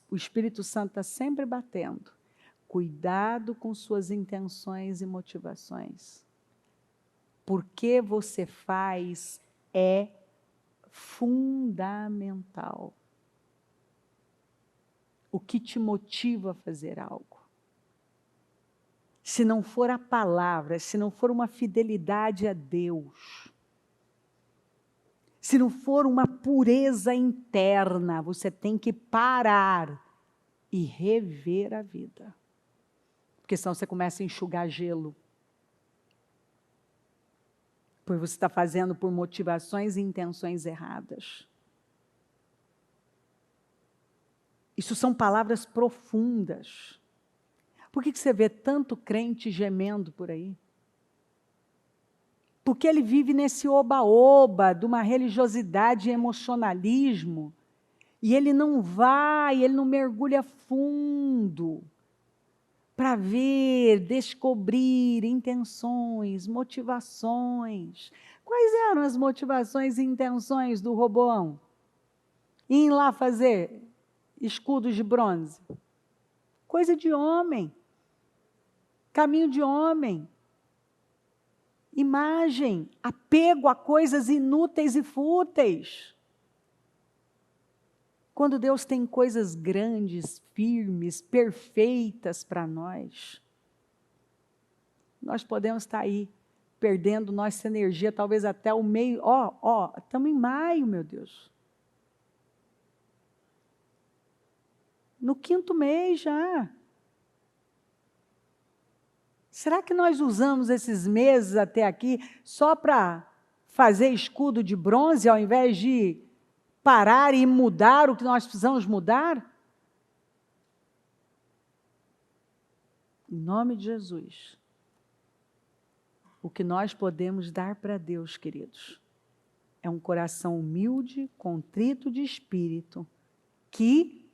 o Espírito Santo está sempre batendo. Cuidado com suas intenções e motivações. Porque você faz é fundamental. O que te motiva a fazer algo? Se não for a palavra, se não for uma fidelidade a Deus, se não for uma pureza interna, você tem que parar e rever a vida. Porque senão você começa a enxugar gelo. Pois você está fazendo por motivações e intenções erradas. Isso são palavras profundas. Por que você vê tanto crente gemendo por aí? Porque ele vive nesse oba-oba de uma religiosidade e emocionalismo, e ele não mergulha fundo para ver, descobrir intenções, motivações. Quais eram as motivações e intenções do Roboão? Ir lá fazer escudos de bronze. Coisa de homem. Caminho de homem. Imagem, apego a coisas inúteis e fúteis. Quando Deus tem coisas grandes, firmes, perfeitas para nós, nós podemos estar aí perdendo nossa energia, talvez até o meio. Estamos em maio, meu Deus. No 5º mês já. Será que nós usamos esses meses até aqui só para fazer escudo de bronze, ao invés de parar e mudar o que nós precisamos mudar? Em nome de Jesus. O que nós podemos dar para Deus, queridos, é um coração humilde, contrito de espírito, que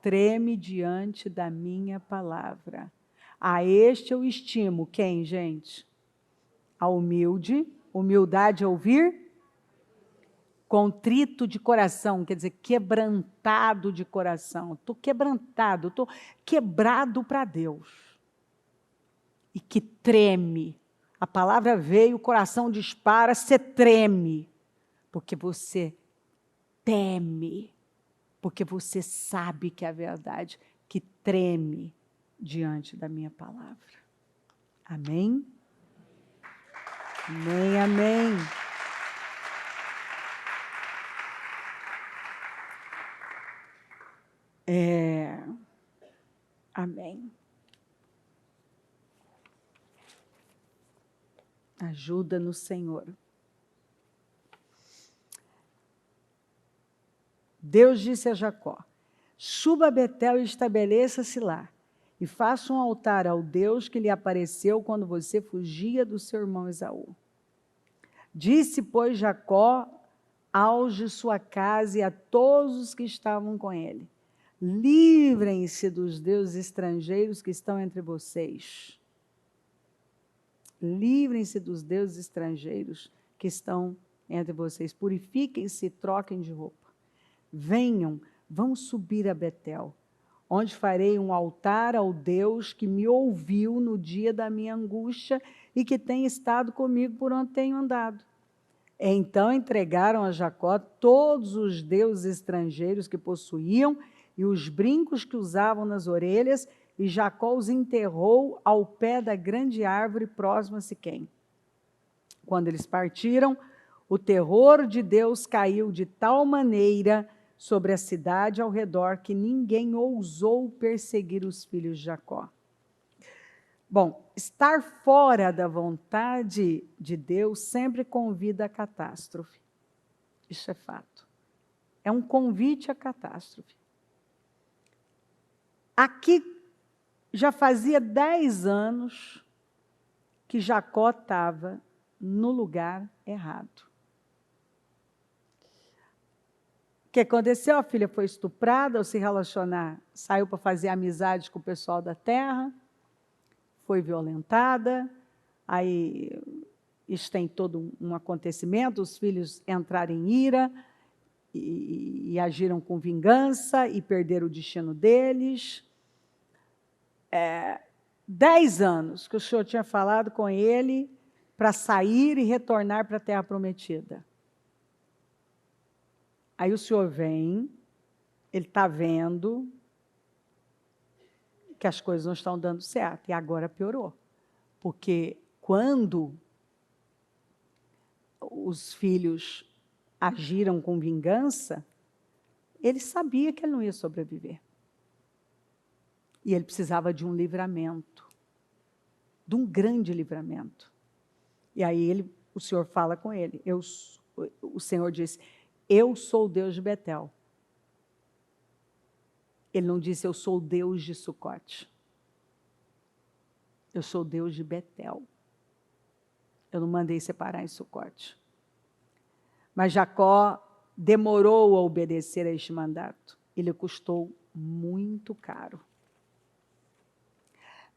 treme diante da minha palavra. A este eu estimo quem, gente? A humilde. Humildade é ouvir. Contrito de coração, quer dizer, quebrantado de coração. Estou quebrantado, estou quebrado para Deus. E que treme. A palavra veio, o coração dispara, você treme. Porque você teme. Porque você sabe que é a verdade, que treme diante da minha palavra. Amém? Amém, amém. Amém. Ajuda-nos, Senhor. Deus disse a Jacó: suba a Betel e estabeleça-se lá, e faça um altar ao Deus que lhe apareceu quando você fugia do seu irmão Esaú. Disse, pois, Jacó aos de sua casa e a todos os que estavam com ele: livrem-se dos deuses estrangeiros que estão entre vocês. Livrem-se dos deuses estrangeiros que estão entre vocês. Purifiquem-se e troquem de roupa. Venham, vamos subir a Betel, onde farei um altar ao Deus que me ouviu no dia da minha angústia e que tem estado comigo por onde tenho andado. Então entregaram a Jacó todos os deuses estrangeiros que possuíam e os brincos que usavam nas orelhas, e Jacó os enterrou ao pé da grande árvore próxima a Siquém. Quando eles partiram, o terror de Deus caiu de tal maneira sobre a cidade ao redor que ninguém ousou perseguir os filhos de Jacó. Bom, estar fora da vontade de Deus sempre convida à catástrofe. Isso é fato. É um convite à catástrofe. Aqui já fazia 10 anos que Jacó estava no lugar errado. O que aconteceu? A filha foi estuprada ao se relacionar, saiu para fazer amizade com o pessoal da terra, foi violentada, aí isso tem todo um acontecimento, os filhos entraram em ira e agiram com vingança e perderam o destino deles. 10 anos que o Senhor tinha falado com ele para sair e retornar para a terra prometida. Aí o Senhor vem, ele está vendo que as coisas não estão dando certo, e agora piorou. Porque quando os filhos agiram com vingança, ele sabia que ele não ia sobreviver. E ele precisava de um livramento, de um grande livramento. E aí o Senhor fala com ele. O Senhor disse: eu sou o Deus de Betel. Ele não disse: eu sou o Deus de Sucote. Eu sou o Deus de Betel. Eu não mandei separar em Sucote. Mas Jacó demorou a obedecer a este mandato. Ele custou muito caro.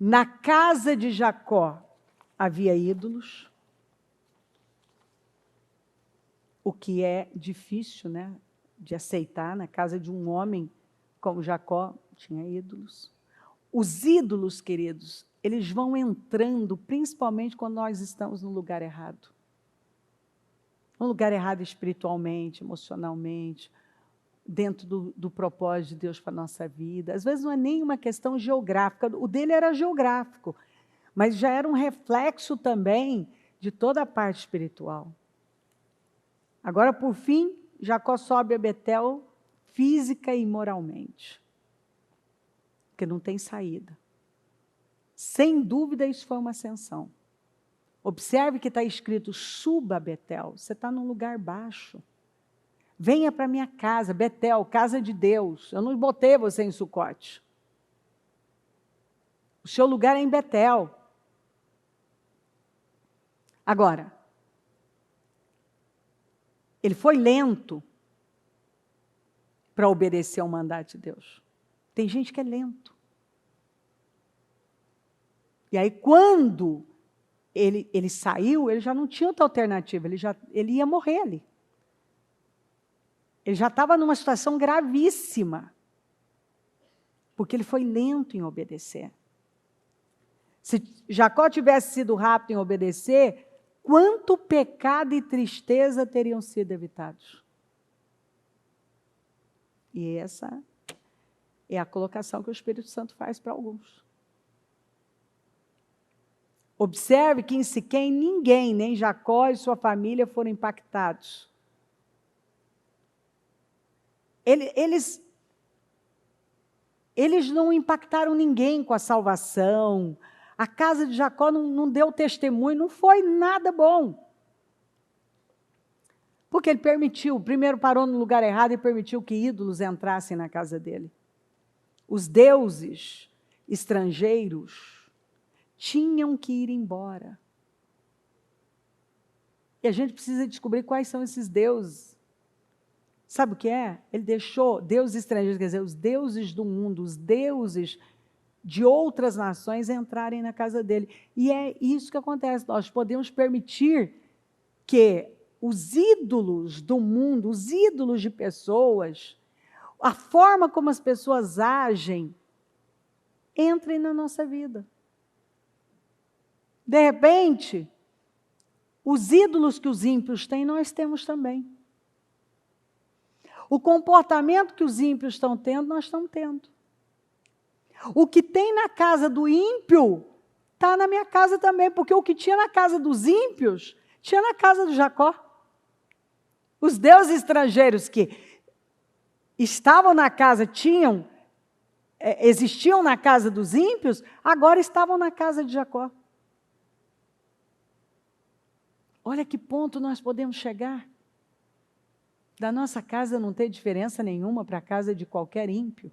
Na casa de Jacó havia ídolos, o que é difícil, né, de aceitar. Na casa de um homem como Jacó tinha ídolos. Os ídolos, queridos, eles vão entrando, principalmente quando nós estamos no lugar errado. No lugar errado espiritualmente, emocionalmente. dentro do propósito de Deus para a nossa vida. Às vezes não é nem uma questão geográfica, o dele era geográfico, mas já era um reflexo também de toda a parte espiritual. Agora, por fim, Jacó sobe a Betel física e moralmente, porque não tem saída. Sem dúvida, isso foi uma ascensão. Observe que está escrito, suba a Betel, você está num lugar baixo. Venha para minha casa, Betel, casa de Deus. Eu não botei você em Sucote. O seu lugar é em Betel. Agora, ele foi lento para obedecer ao mandato de Deus. Tem gente que é lento. E aí, quando ele saiu, ele já não tinha outra alternativa, ele ia morrer ali. Ele já estava numa situação gravíssima, porque ele foi lento em obedecer. Se Jacó tivesse sido rápido em obedecer, quanto pecado e tristeza teriam sido evitados? E essa é a colocação que o Espírito Santo faz para alguns. Observe que em Siquém ninguém, nem Jacó e sua família foram impactados. Eles não impactaram ninguém com a salvação. A casa de Jacó não deu testemunho, não foi nada bom. Porque ele permitiu, primeiro parou no lugar errado e permitiu que ídolos entrassem na casa dele. Os deuses estrangeiros tinham que ir embora. E a gente precisa descobrir quais são esses deuses. Sabe o que é? Ele deixou deuses estrangeiros, quer dizer, os deuses do mundo, os deuses de outras nações entrarem na casa dele. E é isso que acontece. Nós podemos permitir que os ídolos do mundo, os ídolos de pessoas, a forma como as pessoas agem, entrem na nossa vida. De repente, os ídolos que os ímpios têm, nós temos também. O comportamento que os ímpios estão tendo, nós estamos tendo. O que tem na casa do ímpio, está na minha casa também, porque o que tinha na casa dos ímpios, tinha na casa de Jacó. Os deuses estrangeiros que estavam na casa, existiam na casa dos ímpios, agora estavam na casa de Jacó. Olha que ponto nós podemos chegar. Da nossa casa não ter diferença nenhuma para a casa de qualquer ímpio.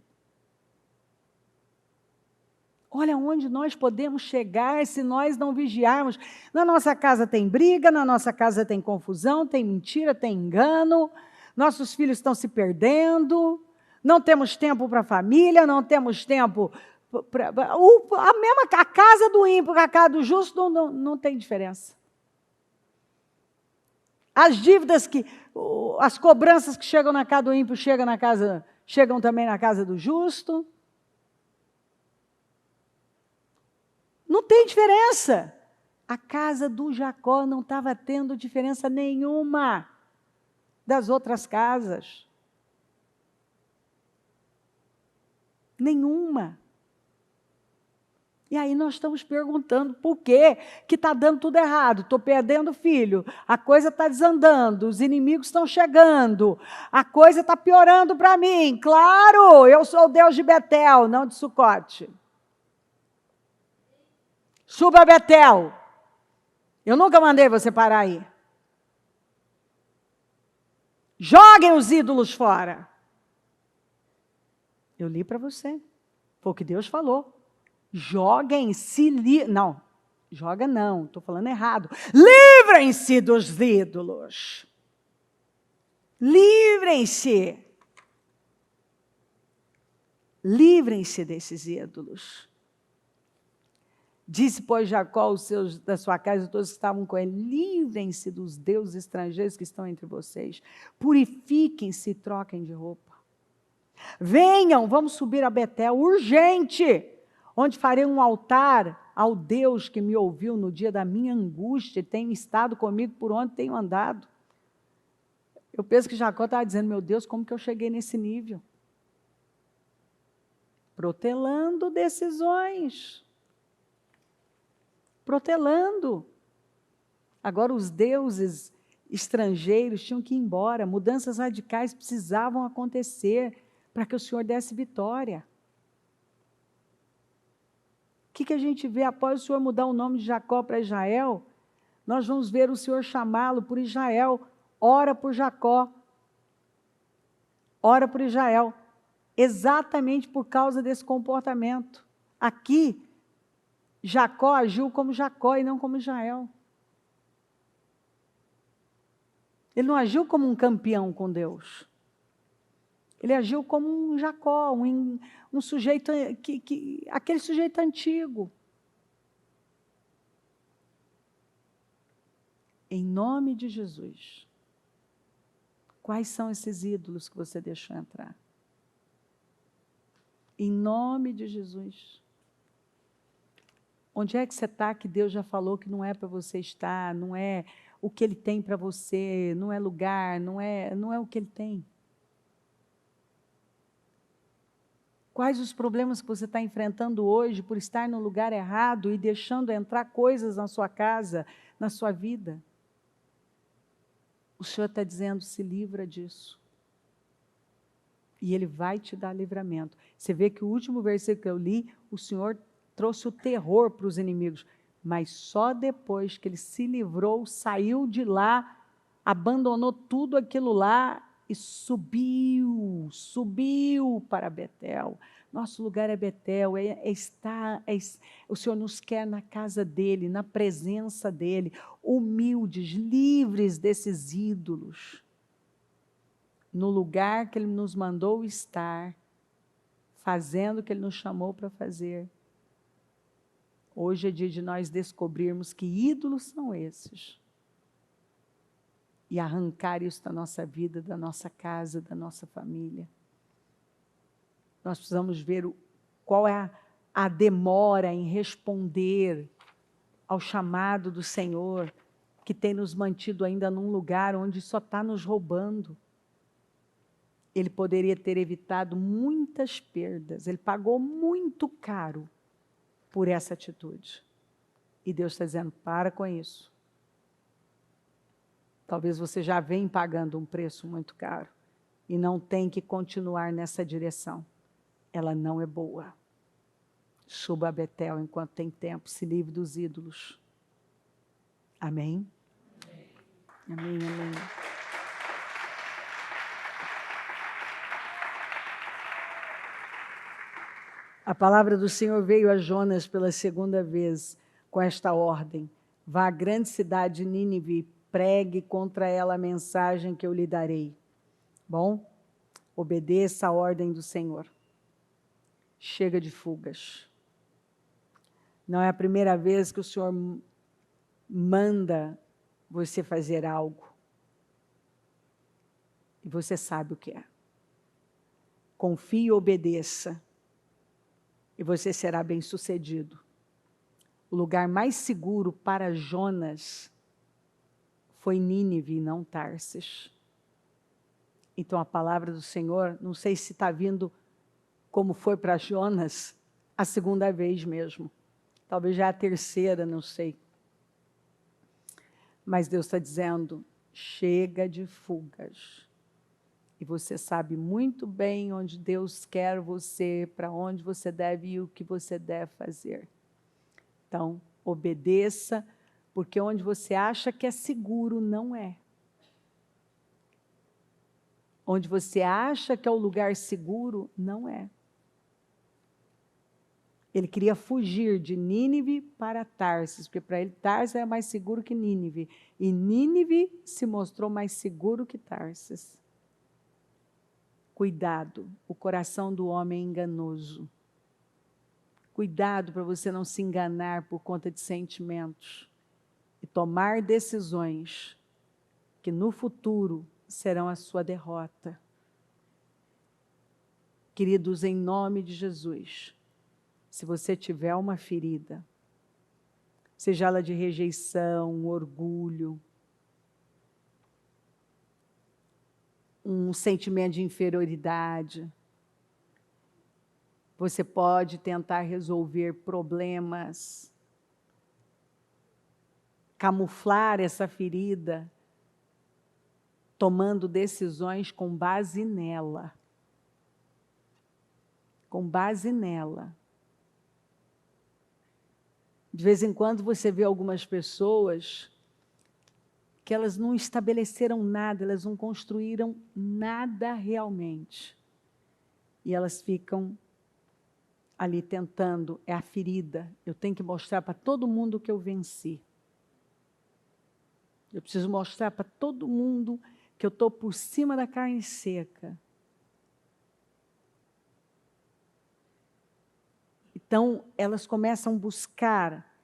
Olha onde nós podemos chegar se nós não vigiarmos. Na nossa casa tem briga, na nossa casa tem confusão, tem mentira, tem engano, nossos filhos estão se perdendo, não temos tempo para a família, não temos tempo para... A casa do ímpio com a casa do justo não tem diferença. As dívidas as cobranças que chegam na casa do ímpio chegam também na casa do justo. Não tem diferença. A casa do Jacó não estava tendo diferença nenhuma das outras casas. Nenhuma. E aí nós estamos perguntando por que está dando tudo errado, estou perdendo filho, a coisa está desandando, os inimigos estão chegando, a coisa está piorando para mim. Claro, eu sou o Deus de Betel, não de Sucote. Suba a Betel. Eu nunca mandei você parar aí. Joguem os ídolos fora. Eu li para você. Foi o que Deus falou. Joguem-se... Não, joga não, estou falando errado. Livrem-se dos ídolos. Livrem-se. Livrem-se desses ídolos. Disse, pois, Jacó, os seus da sua casa, todos que estavam com ele, livrem-se dos deuses estrangeiros que estão entre vocês. Purifiquem-se e troquem de roupa. Venham, vamos subir a Betel, urgente, onde farei um altar ao Deus que me ouviu no dia da minha angústia e tem estado comigo por onde tenho andado. Eu penso que Jacó estava dizendo, meu Deus, como que eu cheguei nesse nível? Protelando decisões. Protelando. Agora os deuses estrangeiros tinham que ir embora, mudanças radicais precisavam acontecer para que o Senhor desse vitória. O que a gente vê após o Senhor mudar o nome de Jacó para Israel? Nós vamos ver o Senhor chamá-lo por Israel. Ora por Jacó. Ora por Israel. Exatamente por causa desse comportamento. Aqui, Jacó agiu como Jacó e não como Israel. Ele não agiu como um campeão com Deus. Ele agiu como um Jacó, um sujeito, aquele sujeito antigo. Em nome de Jesus, quais são esses ídolos que você deixou entrar? Em nome de Jesus. Onde é que você está que Deus já falou que não é para você estar, não é o que Ele tem para você, não é lugar, não é o que Ele tem? Quais os problemas que você está enfrentando hoje por estar no lugar errado e deixando entrar coisas na sua casa, na sua vida? O Senhor está dizendo, se livra disso. E Ele vai te dar livramento. Você vê que o último versículo que eu li, o Senhor trouxe o terror para os inimigos. Mas só depois que Ele se livrou, saiu de lá, abandonou tudo aquilo lá e subiu para Betel. Nosso lugar é Betel, o Senhor nos quer na casa dEle, na presença dEle, humildes, livres desses ídolos, no lugar que Ele nos mandou estar, fazendo o que Ele nos chamou para fazer. Hoje é dia de nós descobrirmos que ídolos são esses. E arrancar isso da nossa vida, da nossa casa, da nossa família. Nós precisamos ver qual é a demora em responder ao chamado do Senhor, que tem nos mantido ainda num lugar onde só está nos roubando. Ele poderia ter evitado muitas perdas, ele pagou muito caro por essa atitude. E Deus está dizendo, para com isso. Talvez você já venha pagando um preço muito caro e não tem que continuar nessa direção. Ela não é boa. Suba a Betel enquanto tem tempo, se livre dos ídolos. Amém? Amém, amém. A palavra do Senhor veio a Jonas pela segunda vez com esta ordem. Vá à grande cidade de Nínive, pregue contra ela a mensagem que eu lhe darei. Bom, obedeça a ordem do Senhor. Chega de fugas. Não é a primeira vez que o Senhor manda você fazer algo. E você sabe o que é. Confie e obedeça. E você será bem-sucedido. O lugar mais seguro para Jonas foi Nínive e não Tarsis. Então a palavra do Senhor, não sei se está vindo como foi para Jonas, a segunda vez mesmo. Talvez já a terceira, não sei. Mas Deus está dizendo, chega de fugas. E você sabe muito bem onde Deus quer você, para onde você deve ir e o que você deve fazer. Então, obedeça, porque onde você acha que é seguro, não é. Onde você acha que é o lugar seguro, não é. Ele queria fugir de Nínive para Tarsis, porque para ele Tarsis era mais seguro que Nínive. E Nínive se mostrou mais seguro que Tarsis. Cuidado, o coração do homem é enganoso. Cuidado para você não se enganar por conta de sentimentos e tomar decisões que no futuro serão a sua derrota. Queridos, em nome de Jesus, se você tiver uma ferida, seja ela de rejeição, orgulho, um sentimento de inferioridade. Você pode tentar resolver problemas, camuflar essa ferida, tomando decisões com base nela. Com base nela. De vez em quando você vê algumas pessoas que elas não estabeleceram nada, elas não construíram nada realmente. E elas ficam ali tentando, é a ferida. Eu tenho que mostrar para todo mundo que eu venci. Eu preciso mostrar para todo mundo que eu estou por cima da carne seca. Então, elas começam a buscar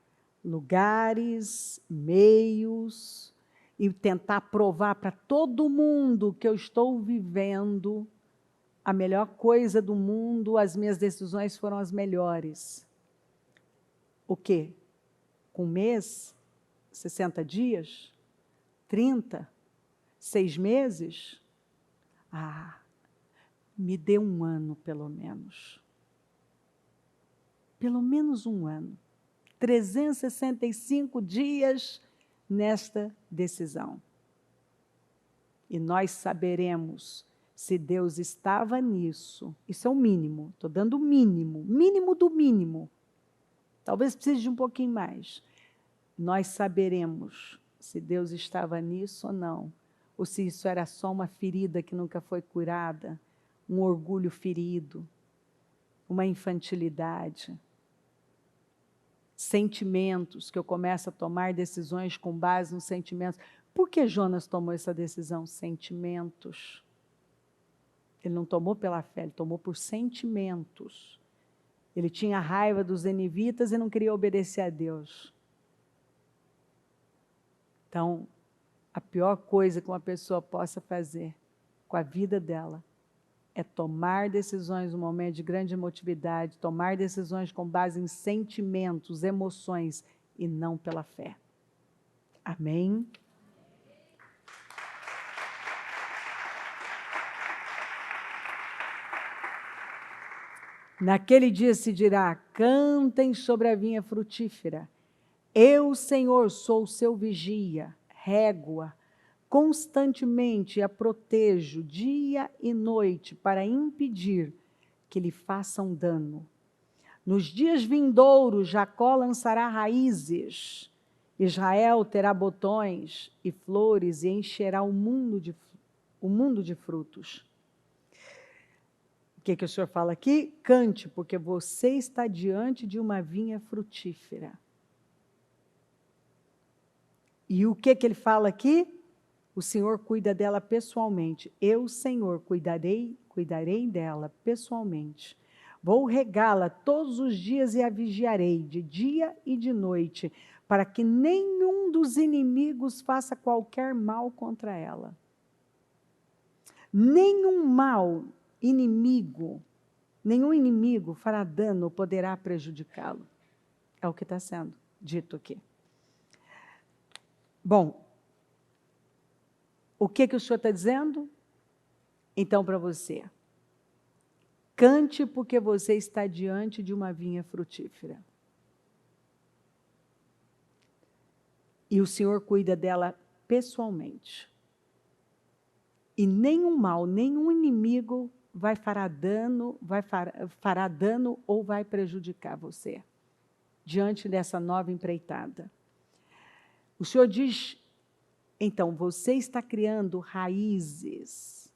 lugares, meios, e tentar provar para todo mundo que eu estou vivendo a melhor coisa do mundo, as minhas decisões foram as melhores. O quê? Com um mês? 60 dias? 30? 6 meses? Me dê um ano, pelo menos. Pelo menos um ano. 365 dias nesta decisão. E nós saberemos se Deus estava nisso. Isso é o mínimo. Estou dando o mínimo. Mínimo do mínimo. Talvez precise de um pouquinho mais. Nós saberemos se Deus estava nisso ou não. Ou se isso era só uma ferida que nunca foi curada, um orgulho ferido, uma infantilidade. Sentimentos, que eu começo a tomar decisões com base nos sentimentos. Por que Jonas tomou essa decisão? Sentimentos. Ele não tomou pela fé, ele tomou por sentimentos. Ele tinha raiva dos ninivitas e não queria obedecer a Deus. Então, a pior coisa que uma pessoa possa fazer com a vida dela é tomar decisões no momento de grande emotividade, tomar decisões com base em sentimentos, emoções, e não pela fé. Amém? Naquele dia se dirá, cantem sobre a vinha frutífera. Eu, Senhor, sou o seu vigia, régua, constantemente a protejo dia e noite para impedir que lhe façam dano. Nos dias vindouros, Jacó lançará raízes, Israel terá botões e flores e encherá o mundo de frutos. O que o Senhor fala aqui? Cante, porque você está diante de uma vinha frutífera. E o que ele fala aqui? O Senhor cuida dela pessoalmente. Eu, Senhor, cuidarei dela pessoalmente. Vou regá-la todos os dias e a vigiarei, de dia e de noite, para que nenhum dos inimigos faça qualquer mal contra ela. Nenhum inimigo fará dano ou poderá prejudicá-lo. É o que está sendo dito aqui. Bom, o que o Senhor está dizendo? Então, para você, cante porque você está diante de uma vinha frutífera. E o Senhor cuida dela pessoalmente. E nenhum mal, nenhum inimigo fará dano ou vai prejudicar você diante dessa nova empreitada. O Senhor diz, então, você está criando raízes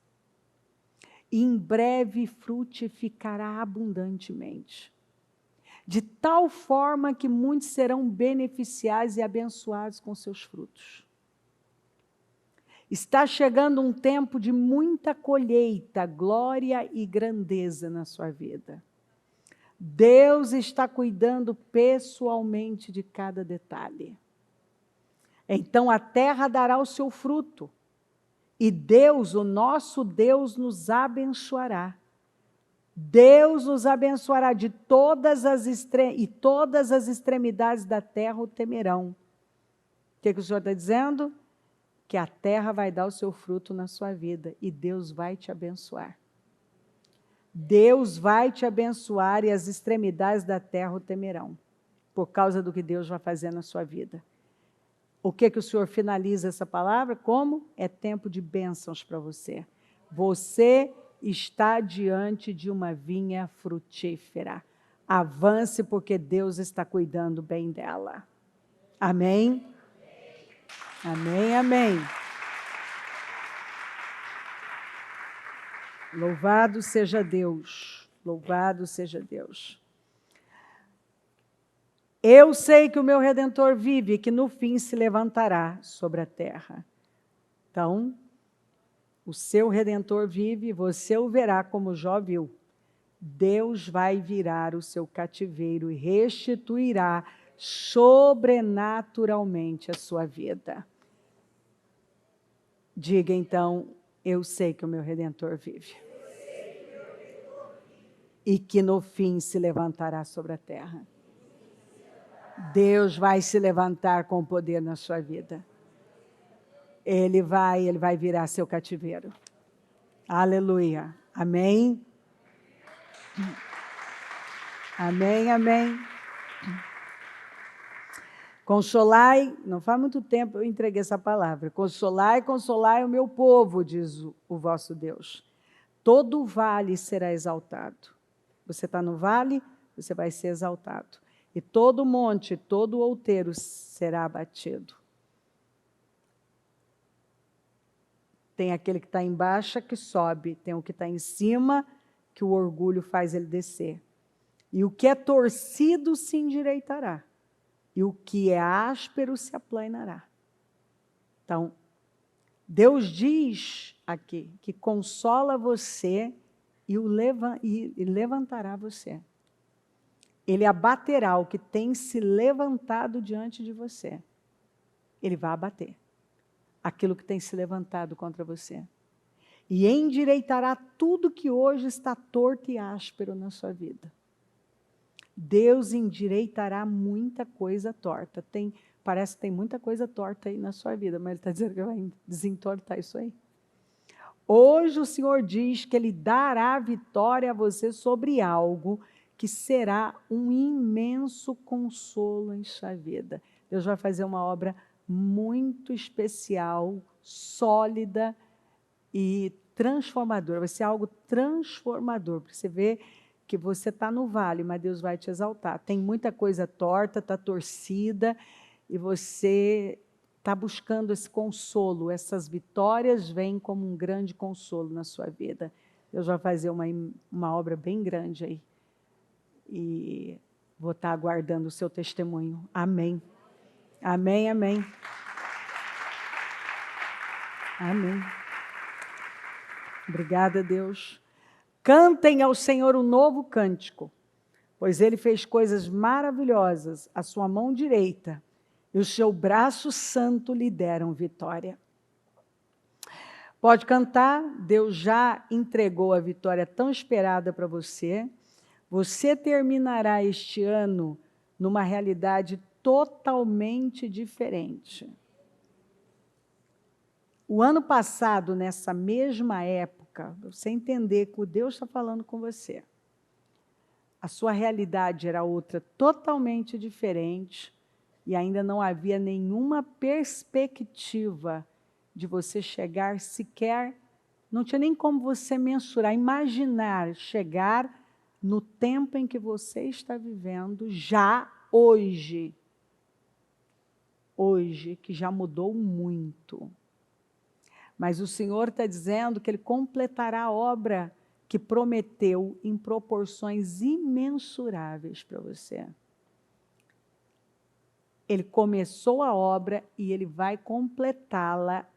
e em breve frutificará abundantemente, de tal forma que muitos serão beneficiados e abençoados com seus frutos. Está chegando um tempo de muita colheita, glória e grandeza na sua vida. Deus está cuidando pessoalmente de cada detalhe. Então a terra dará o seu fruto, e Deus, o nosso Deus, nos abençoará. Deus nos abençoará de todas as extremidades da terra o temerão. O que o Senhor está dizendo? que a terra vai dar o seu fruto na sua vida e Deus vai te abençoar. Deus vai te abençoar e as extremidades da terra o temerão, por causa do que Deus vai fazer na sua vida. O que o Senhor finaliza essa palavra? Como? É tempo de bênçãos para você. Você está diante de uma vinha frutífera. Avance, porque Deus está cuidando bem dela. Amém? Amém, amém. Louvado seja Deus. Louvado seja Deus. Eu sei que o meu Redentor vive e que no fim se levantará sobre a terra. Então, o seu Redentor vive e você o verá como Jó viu. Deus vai virar o seu cativeiro e restituirá sobrenaturalmente a sua vida. Diga então, eu sei que o meu Redentor vive. E que no fim se levantará sobre a terra. Deus vai se levantar com poder na sua vida. Ele vai virar seu cativeiro. Aleluia. Amém. Amém, amém. Consolai, não faz muito tempo eu entreguei essa palavra. Consolai, consolai o meu povo, diz o vosso Deus. Todo vale será exaltado. Você está no vale, você vai ser exaltado. E todo monte, todo outeiro será abatido. Tem aquele que está embaixo que sobe, tem o que está em cima que o orgulho faz ele descer. E o que é torcido se endireitará, e o que é áspero se aplanará. Então, Deus diz aqui que consola você e levantará você. Ele abaterá o que tem se levantado diante de você. Ele vai abater aquilo que tem se levantado contra você. E endireitará tudo que hoje está torto e áspero na sua vida. Deus endireitará muita coisa torta. Parece que tem muita coisa torta aí na sua vida, mas Ele está dizendo que vai desentortar isso aí. Hoje o Senhor diz que Ele dará vitória a você sobre algo que será um imenso consolo em sua vida. Deus vai fazer uma obra muito especial, sólida e transformadora. Vai ser algo transformador, para você ver que você está no vale, mas Deus vai te exaltar. Tem muita coisa torta, está torcida, e você está buscando esse consolo. Essas vitórias vêm como um grande consolo na sua vida. Deus vai fazer uma obra bem grande aí. E vou estar aguardando o seu testemunho. Amém. Amém, amém. Amém. Obrigada, Deus. Cantem ao Senhor um novo cântico, pois Ele fez coisas maravilhosas, a sua mão direita e o seu braço santo lhe deram vitória. Pode cantar, Deus já entregou a vitória tão esperada para você. Você terminará este ano numa realidade totalmente diferente. O ano passado, nessa mesma época, você entender que o Deus está falando com você, a sua realidade era outra, totalmente diferente, e ainda não havia nenhuma perspectiva de você chegar sequer, não tinha nem como você mensurar, imaginar chegar no tempo em que você está vivendo, já hoje, que já mudou muito. Mas o Senhor está dizendo que Ele completará a obra que prometeu em proporções imensuráveis para você. Ele começou a obra e Ele vai completá-la.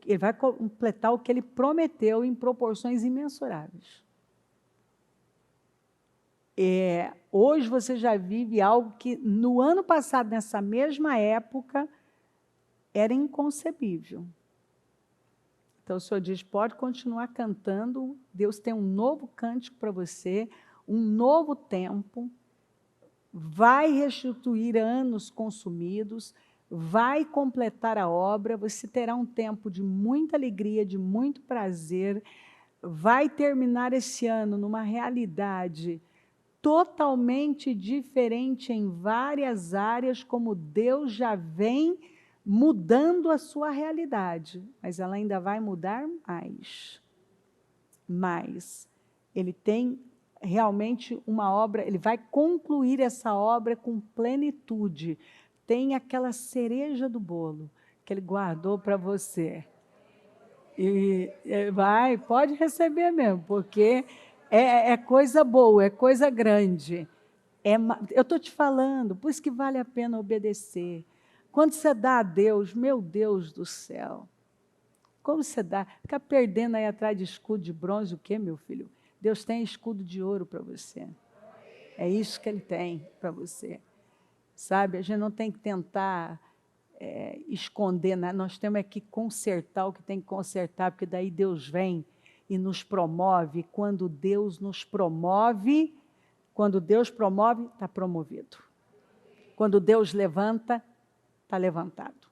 Ele vai completar o que Ele prometeu em proporções imensuráveis. Hoje você já vive algo que no ano passado, nessa mesma época, era inconcebível. Então o Senhor diz, pode continuar cantando, Deus tem um novo cântico para você, um novo tempo, vai restituir anos consumidos, vai completar a obra, você terá um tempo de muita alegria, de muito prazer, vai terminar esse ano numa realidade totalmente diferente em várias áreas, como Deus já vem mudando a sua realidade, mas ela ainda vai mudar mais. Mas ele tem realmente uma obra, ele vai concluir essa obra com plenitude. Tem aquela cereja do bolo que ele guardou para você. E pode receber mesmo, porque é coisa boa, é coisa grande. Eu estou te falando, por isso que vale a pena obedecer. Quando você dá a Deus, meu Deus do céu, como você dá? Fica perdendo aí atrás de escudo de bronze, o quê, meu filho? Deus tem escudo de ouro para você. É isso que Ele tem para você. Sabe, a gente não tem que tentar esconder, né? Nós temos que consertar o que tem que consertar, porque daí Deus vem e nos promove. Quando Deus nos promove, está promovido. Quando Deus levanta, está levantado.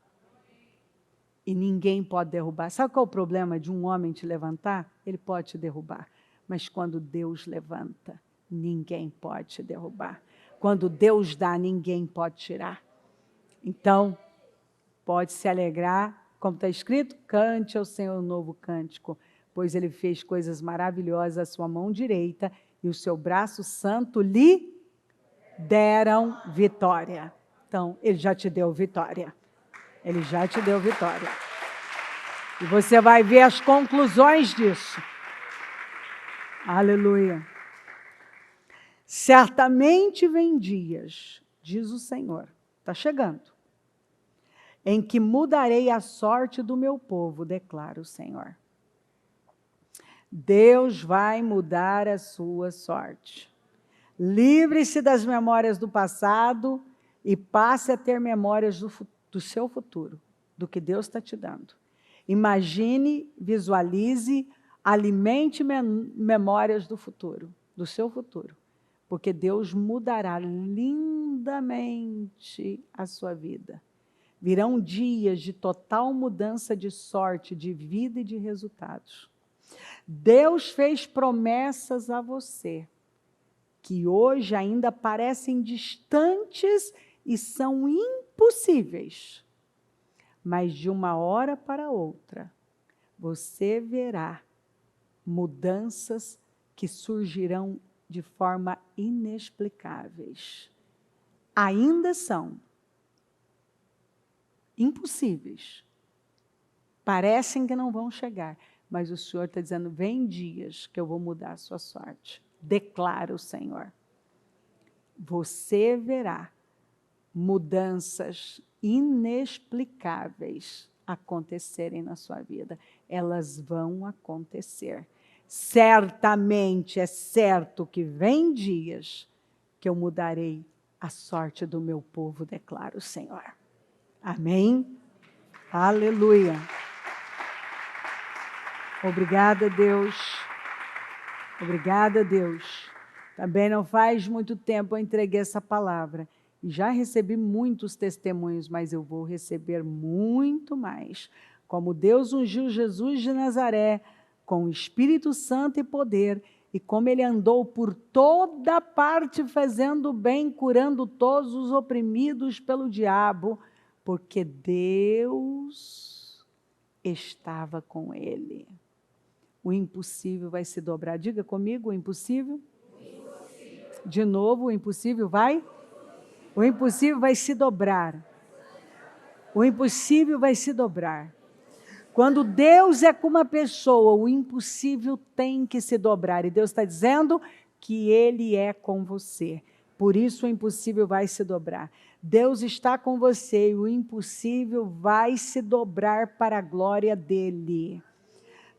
E ninguém pode derrubar. Sabe qual é o problema de um homem te levantar? Ele pode te derrubar. Mas quando Deus levanta, ninguém pode te derrubar. Quando Deus dá, ninguém pode tirar. Então, pode se alegrar, como está escrito, cante ao Senhor um novo cântico, pois Ele fez coisas maravilhosas à sua mão direita e o seu braço santo lhe deram vitória. Então, Ele já te deu vitória. Ele já te deu vitória. E você vai ver as conclusões disso. Aleluia. Certamente vem dias, diz o Senhor, está chegando, em que mudarei a sorte do meu povo, declara o Senhor. Deus vai mudar a sua sorte. Livre-se das memórias do passado e passe a ter memórias do seu futuro, do que Deus está te dando. Imagine, visualize, alimente memórias do futuro, do seu futuro, porque Deus mudará lindamente a sua vida. Virão dias de total mudança de sorte, de vida e de resultados. Deus fez promessas a você, que hoje ainda parecem distantes e são impossíveis. Mas de uma hora para outra, você verá mudanças que surgirão de forma inexplicáveis. Ainda são impossíveis. Parecem que não vão chegar, mas o Senhor está dizendo, vem dias que eu vou mudar a sua sorte. Declara o Senhor. Você verá mudanças inexplicáveis acontecerem na sua vida. Elas vão acontecer. Certamente, é certo que vem dias que eu mudarei a sorte do meu povo, declara o Senhor. Amém? Aleluia. Obrigada, Deus. Obrigada, Deus. Também não faz muito tempo eu entreguei essa palavra. E já recebi muitos testemunhos, mas eu vou receber muito mais. Como Deus ungiu Jesus de Nazaré com o Espírito Santo e poder, e como Ele andou por toda parte fazendo bem, curando todos os oprimidos pelo diabo, porque Deus estava com Ele. O impossível vai se dobrar. Diga comigo, o impossível. De novo, o impossível vai? O impossível vai se dobrar. O impossível vai se dobrar. Quando Deus é com uma pessoa, o impossível tem que se dobrar. E Deus está dizendo que Ele é com você. Por isso o impossível vai se dobrar. Deus está com você e o impossível vai se dobrar para a glória dEle.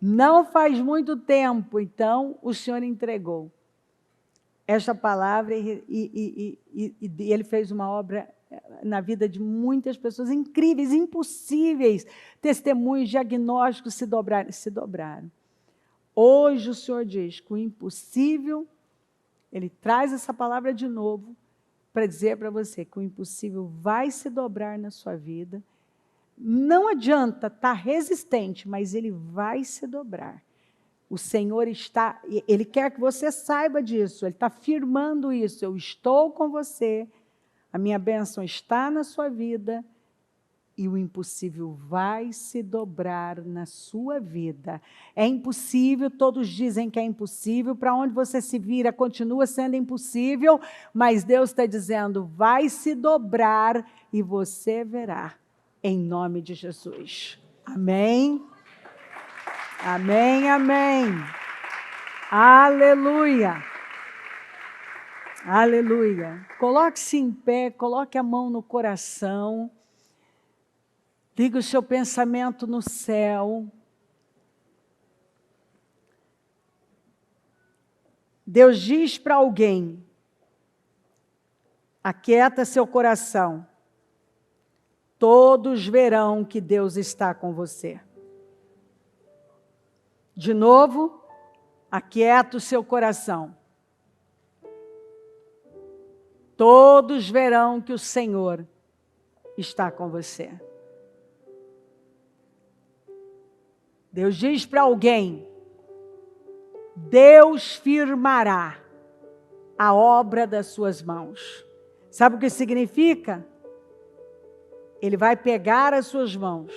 Não faz muito tempo, então, o Senhor entregou esta palavra e Ele fez uma obra na vida de muitas pessoas incríveis, impossíveis, testemunhos, diagnósticos se dobraram. Hoje o Senhor diz que o impossível, Ele traz essa palavra de novo para dizer para você que o impossível vai se dobrar na sua vida. Não adianta estar resistente, mas ele vai se dobrar. O Senhor está, Ele quer que você saiba disso, Ele está firmando isso. Eu estou com você, a minha bênção está na sua vida e o impossível vai se dobrar na sua vida. É impossível, todos dizem que é impossível, para onde você se vira continua sendo impossível, mas Deus está dizendo, vai se dobrar e você verá, em nome de Jesus. Amém? Amém, amém. Aleluia. Aleluia. Coloque-se em pé, coloque a mão no coração. Liga o seu pensamento no céu. Deus diz para alguém, aquieta seu coração. Todos verão que Deus está com você. De novo, aquieta o seu coração. Todos verão que o Senhor está com você. Deus diz para alguém, Deus firmará a obra das suas mãos. Sabe o que significa? Ele vai pegar as suas mãos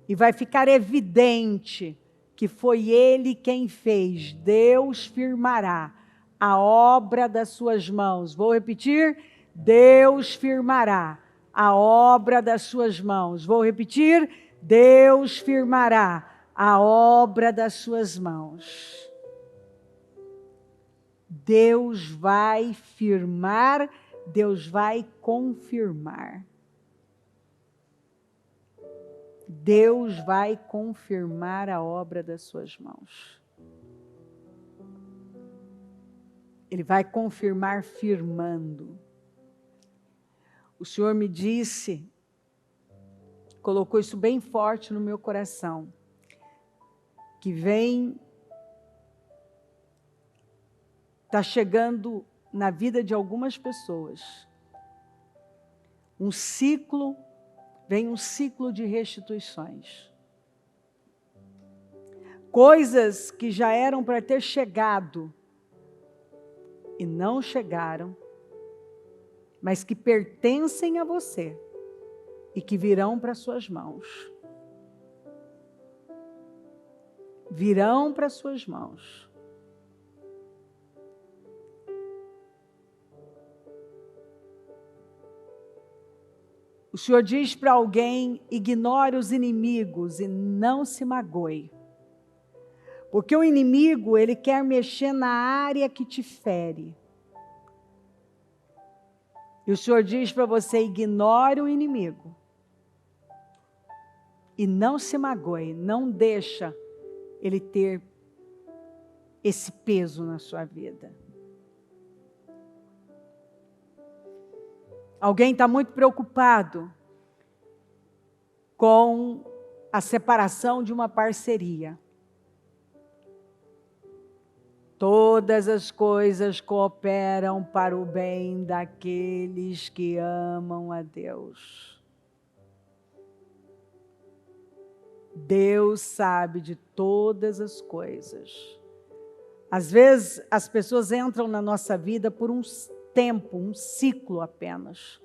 e vai ficar evidente que foi Ele quem fez. Deus firmará a obra das suas mãos. Vou repetir, Deus firmará a obra das suas mãos. Vou repetir, Deus firmará a obra das suas mãos. Deus vai firmar, Deus vai confirmar. Deus vai confirmar a obra das suas mãos. Ele vai confirmar firmando. O Senhor me disse, colocou isso bem forte no meu coração, que está chegando na vida de algumas pessoas vem um ciclo de restituições. Coisas que já eram para ter chegado e não chegaram, mas que pertencem a você e que virão para suas mãos. Virão para suas mãos. O Senhor diz para alguém, ignore os inimigos e não se magoe. Porque o inimigo, ele quer mexer na área que te fere. E o Senhor diz para você, ignore o inimigo. E não se magoe, não deixa ele ter esse peso na sua vida. Alguém está muito preocupado com a separação de uma parceria. Todas as coisas cooperam para o bem daqueles que amam a Deus. Deus sabe de todas as coisas. Às vezes, as pessoas entram na nossa vida por um tempo, um ciclo apenas.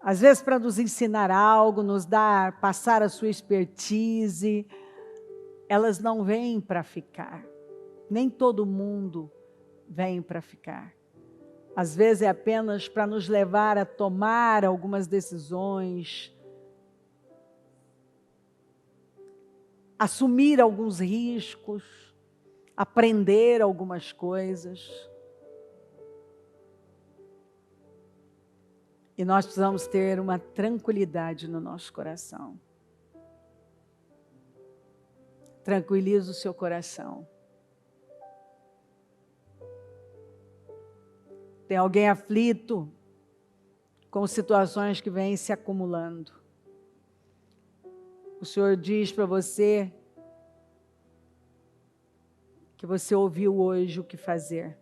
Às vezes para nos ensinar algo, passar a sua expertise, elas não vêm para ficar. Nem todo mundo vem para ficar. Às vezes é apenas para nos levar a tomar algumas decisões, assumir alguns riscos, aprender algumas coisas. E nós precisamos ter uma tranquilidade no nosso coração. Tranquilize o seu coração. Tem alguém aflito com situações que vêm se acumulando. O Senhor diz para você que você ouviu hoje o que fazer.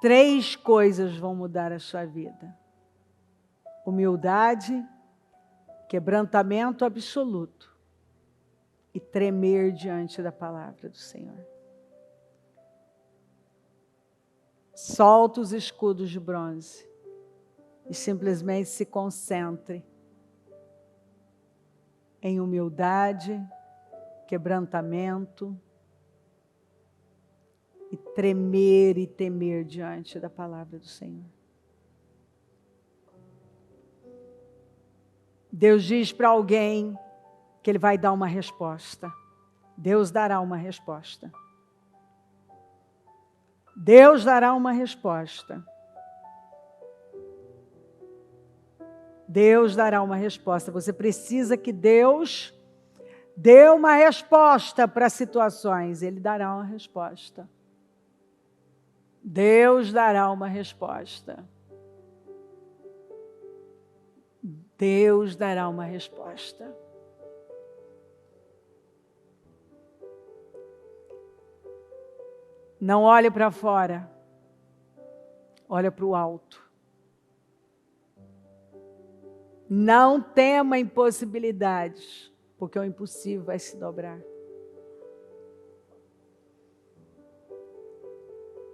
3 coisas vão mudar a sua vida: humildade, quebrantamento absoluto e tremer diante da palavra do Senhor. Solta os escudos de bronze e simplesmente se concentre em humildade, quebrantamento e tremer e temer diante da palavra do Senhor. Deus diz para alguém que Ele vai dar uma resposta. Deus dará uma resposta. Deus dará uma resposta. Deus dará uma resposta. Você precisa que Deus dê uma resposta para situações. Ele dará uma resposta. Deus dará uma resposta. Deus dará uma resposta. Não olhe para fora. Olha para o alto. Não tema impossibilidades, porque o impossível vai se dobrar.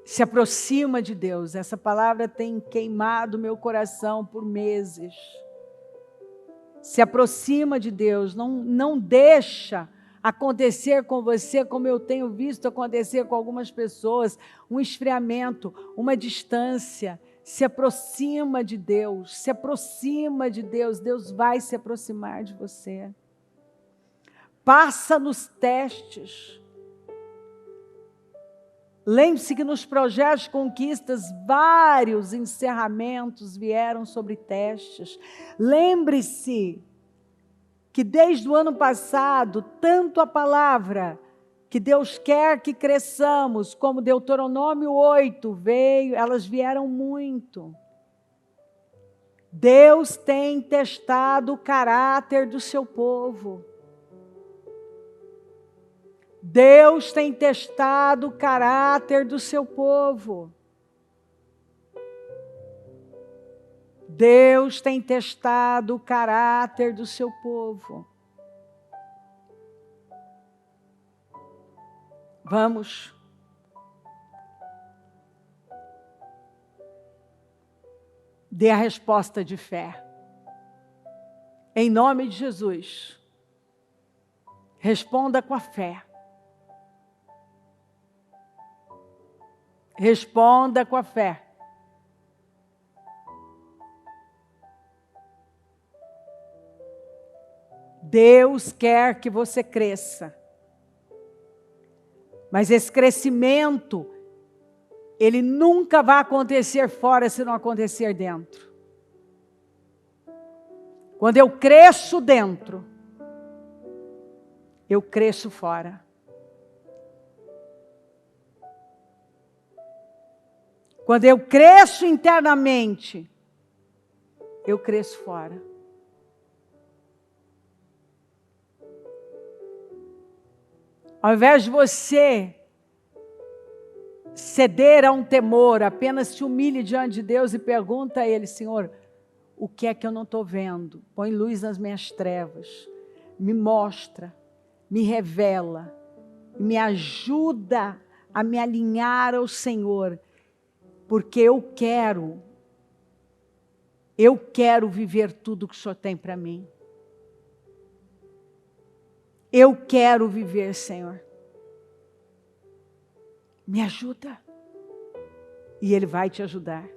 Se aproxima de Deus. Essa palavra tem queimado meu coração por meses. Se aproxima de Deus. Não deixa acontecer com você, como eu tenho visto acontecer com algumas pessoas, um esfriamento, uma distância. Se aproxima de Deus, se aproxima de Deus, Deus vai se aproximar de você. Passa nos testes. Lembre-se que nos projetos de conquistas, vários encerramentos vieram sobre testes. Lembre-se que desde o ano passado, tanto a palavra que Deus quer que cresçamos, como Deuteronômio 8 veio, elas vieram muito. Deus tem testado o caráter do seu povo. Deus tem testado o caráter do seu povo. Deus tem testado o caráter do seu povo. Vamos. Dê a resposta de fé. Em nome de Jesus. Responda com a fé. Responda com a fé. Deus quer que você cresça. Mas esse crescimento, ele nunca vai acontecer fora se não acontecer dentro. Quando eu cresço dentro, eu cresço fora. Quando eu cresço internamente, eu cresço fora. Ao invés de você ceder a um temor, apenas se humilhe diante de Deus e pergunta a Ele: Senhor, o que é que eu não estou vendo? Põe luz nas minhas trevas, me mostra, me revela, me ajuda a me alinhar ao Senhor, porque eu quero viver tudo que o Senhor tem para mim. Eu quero viver, Senhor. Me ajuda. E Ele vai te ajudar.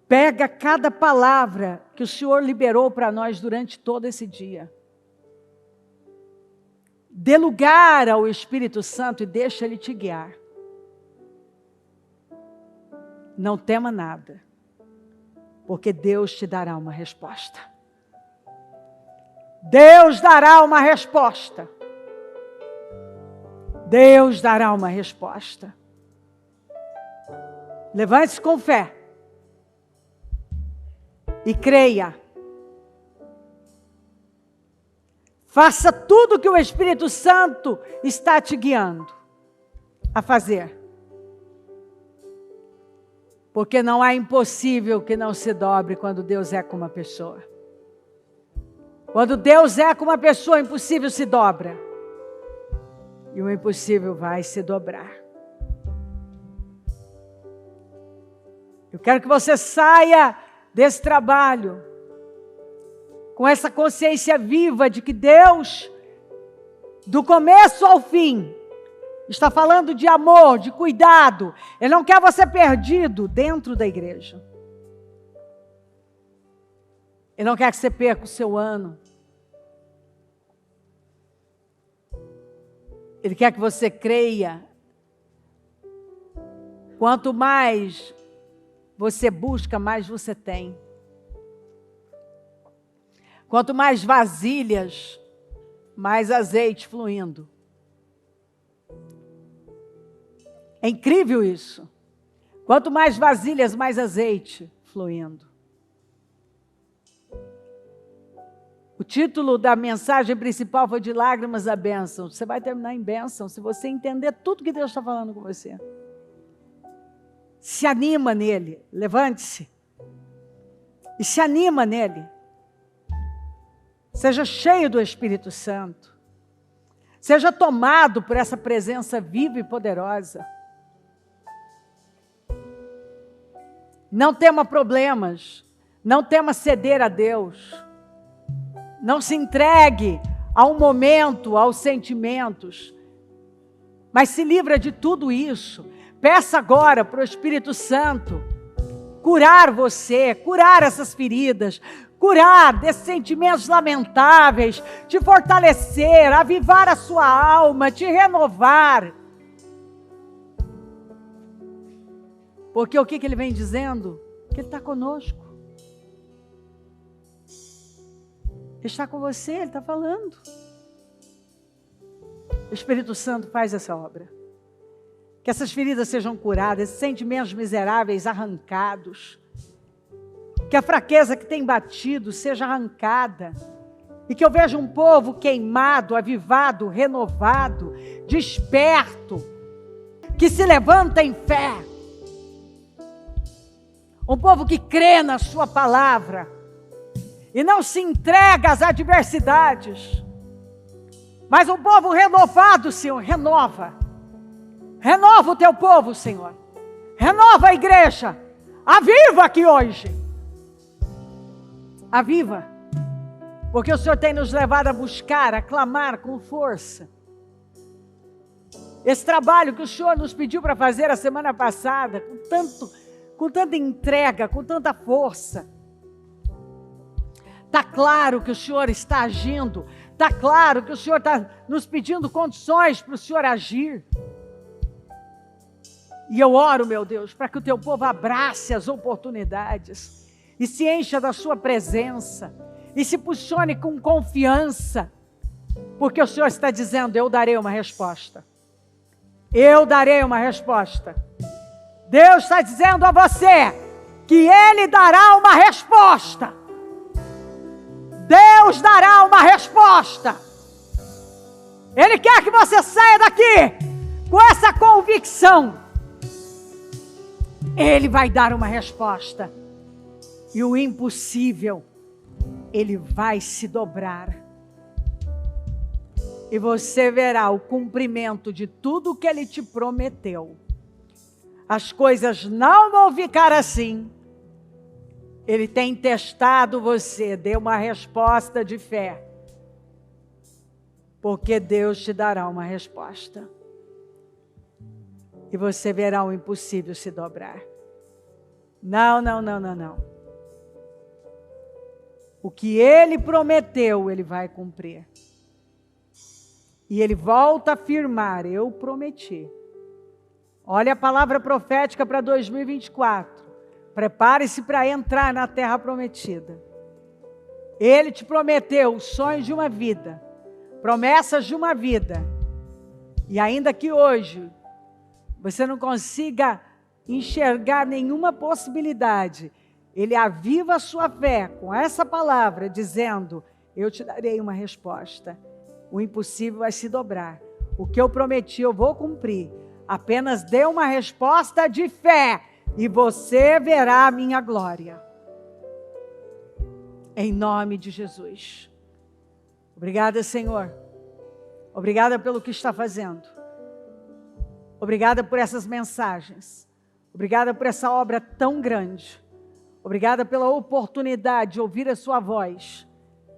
Pega cada palavra que o Senhor liberou para nós durante todo esse dia. Dê lugar ao Espírito Santo e deixa Ele te guiar. Não tema nada, porque Deus te dará uma resposta. Deus dará uma resposta. Deus dará uma resposta. Levante-se com fé. E creia. Faça tudo que o Espírito Santo está te guiando a fazer. Porque não há impossível que não se dobre quando Deus é com uma pessoa. Quando Deus é com uma pessoa, o impossível se dobra. E o impossível vai se dobrar. Eu quero que você saia desse trabalho com essa consciência viva de que Deus, do começo ao fim, está falando de amor, de cuidado. Ele não quer você perdido dentro da igreja. Ele não quer que você perca o seu ano. Ele quer que você creia. Quanto mais você busca, mais você tem. Quanto mais vasilhas, mais azeite fluindo. É incrível isso. Quanto mais vasilhas, mais azeite fluindo. O título da mensagem principal foi de lágrimas à bênção. Você vai terminar em bênção se você entender tudo que Deus está falando com você. Se anima nele, levante-se. E se anima nele. Seja cheio do Espírito Santo. Seja tomado por essa presença viva e poderosa. Não tema problemas. Não tema ceder a Deus. Não se entregue a um momento, aos sentimentos. Mas se livra de tudo isso. Peça agora para o Espírito Santo curar você, curar essas feridas, curar desses sentimentos lamentáveis, te fortalecer, avivar a sua alma, te renovar. Porque o que ele vem dizendo? Que ele está conosco. Ele está com você, ele está falando. O Espírito Santo faz essa obra. Que essas feridas sejam curadas, esses sentimentos miseráveis arrancados. Que a fraqueza que tem batido seja arrancada. E que eu veja um povo queimado, avivado, renovado, desperto. Que se levanta em fé. Um povo que crê na sua palavra. E não se entrega às adversidades. Mas um povo renovado, Senhor, renova. Renova o teu povo, Senhor. Renova a igreja. Aviva aqui hoje. Aviva. Porque o Senhor tem nos levado a buscar, a clamar com força. Esse trabalho que o Senhor nos pediu para fazer a semana passada, com tanta entrega, com tanta força. Está claro que o Senhor está agindo. Está claro que o Senhor está nos pedindo condições para o Senhor agir. E eu oro, meu Deus, para que o teu povo abrace as oportunidades e se encha da sua presença e se posicione com confiança, porque o Senhor está dizendo: eu darei uma resposta. Eu darei uma resposta. Deus está dizendo a você que Ele dará uma resposta. Deus dará uma resposta. Ele quer que você saia daqui com essa convicção. Ele vai dar uma resposta. E o impossível, Ele vai se dobrar. E você verá o cumprimento de tudo que Ele te prometeu. As coisas não vão ficar assim. Ele tem testado você, dê uma resposta de fé. Porque Deus te dará uma resposta. E você verá o impossível se dobrar. Não. O que Ele prometeu, Ele vai cumprir. E Ele volta a afirmar: eu prometi. Olha a palavra profética para 2024. Prepare-se para entrar na terra prometida. Ele te prometeu os sonhos de uma vida, promessas de uma vida. E ainda que hoje você não consiga enxergar nenhuma possibilidade, Ele aviva a sua fé com essa palavra, dizendo: eu te darei uma resposta. O impossível vai se dobrar. O que eu prometi eu vou cumprir. Apenas dê uma resposta de fé. e você verá a minha glória. Em nome de Jesus. Obrigada, Senhor. Obrigada pelo que está fazendo. Obrigada por essas mensagens. Obrigada por essa obra tão grande. Obrigada pela oportunidade de ouvir a sua voz,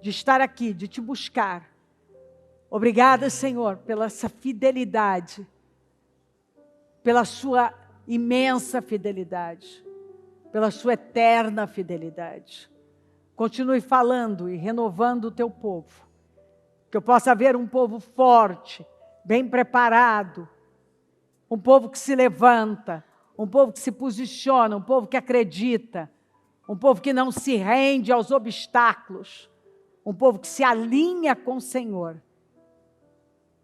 de estar aqui, de te buscar. Obrigada, Senhor, pela essa fidelidade, pela sua imensa fidelidade, pela sua eterna fidelidade. Continue falando e renovando o teu povo. Que eu possa ver um povo forte, bem preparado, um povo que se levanta, um povo que se posiciona, um povo que acredita, um povo que não se rende aos obstáculos, um povo que se alinha com o Senhor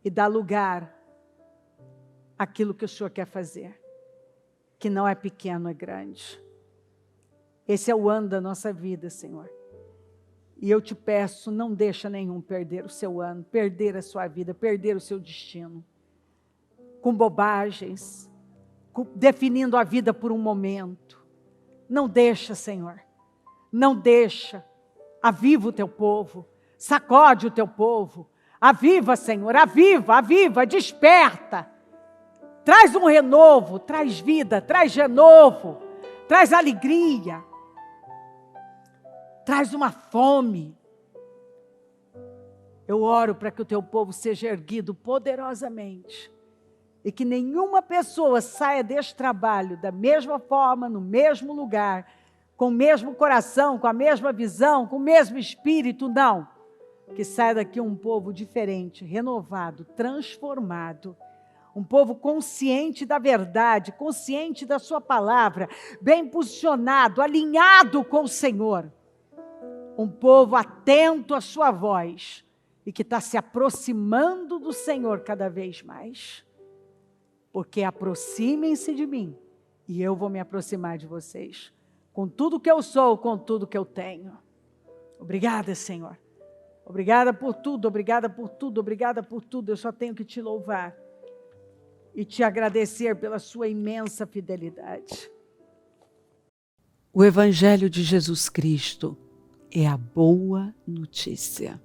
e dá lugar àquilo que o Senhor quer fazer, que não é pequeno, é grande. Esse é o ano da nossa vida, Senhor. E eu te peço, não deixa nenhum perder o seu ano, perder a sua vida, perder o seu destino, com bobagens, definindo a vida por um momento. Não deixa, Senhor, não deixa. Aviva o teu povo, sacode o teu povo, aviva, Senhor, aviva, aviva, desperta. Traz um renovo, traz vida, traz renovo, traz alegria. Traz uma fome. Eu oro para que o teu povo seja erguido poderosamente e que nenhuma pessoa saia deste trabalho da mesma forma, no mesmo lugar, com o mesmo coração, com a mesma visão, com o mesmo espírito, não. Que saia daqui um povo diferente, renovado, transformado. Um povo consciente da verdade, consciente da sua palavra, bem posicionado, alinhado com o Senhor. Um povo atento à sua voz e que está se aproximando do Senhor cada vez mais. Porque aproximem-se de mim e eu vou me aproximar de vocês. Com tudo que eu sou, com tudo que eu tenho. Obrigada, Senhor. Obrigada por tudo, obrigada por tudo, obrigada por tudo. Eu só tenho que te louvar e te agradecer pela sua imensa fidelidade. O Evangelho de Jesus Cristo é a boa notícia.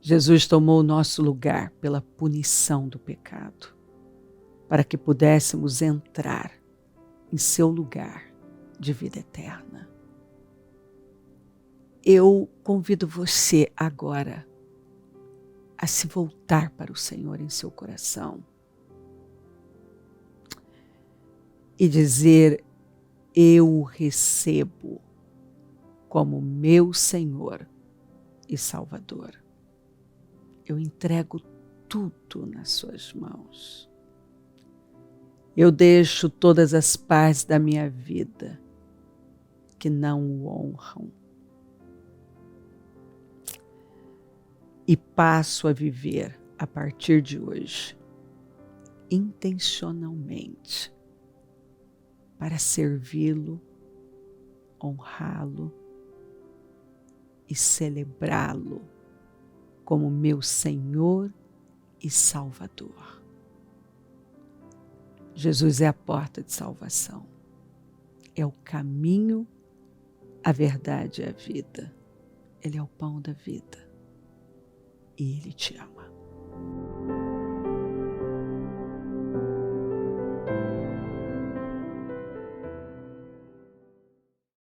Jesus tomou o nosso lugar pela punição do pecado, para que pudéssemos entrar em seu lugar de vida eterna. Eu convido você agora a se voltar para o Senhor em seu coração e dizer: eu o recebo como meu Senhor e Salvador. Eu entrego tudo nas suas mãos. Eu deixo todas as partes da minha vida que não o honram e passo a viver a partir de hoje intencionalmente para servi-lo, honrá-lo e celebrá-lo como meu Senhor e Salvador. Jesus é a porta de salvação, é o caminho, a verdade e a vida. Ele é o pão da vida e Ele te ama.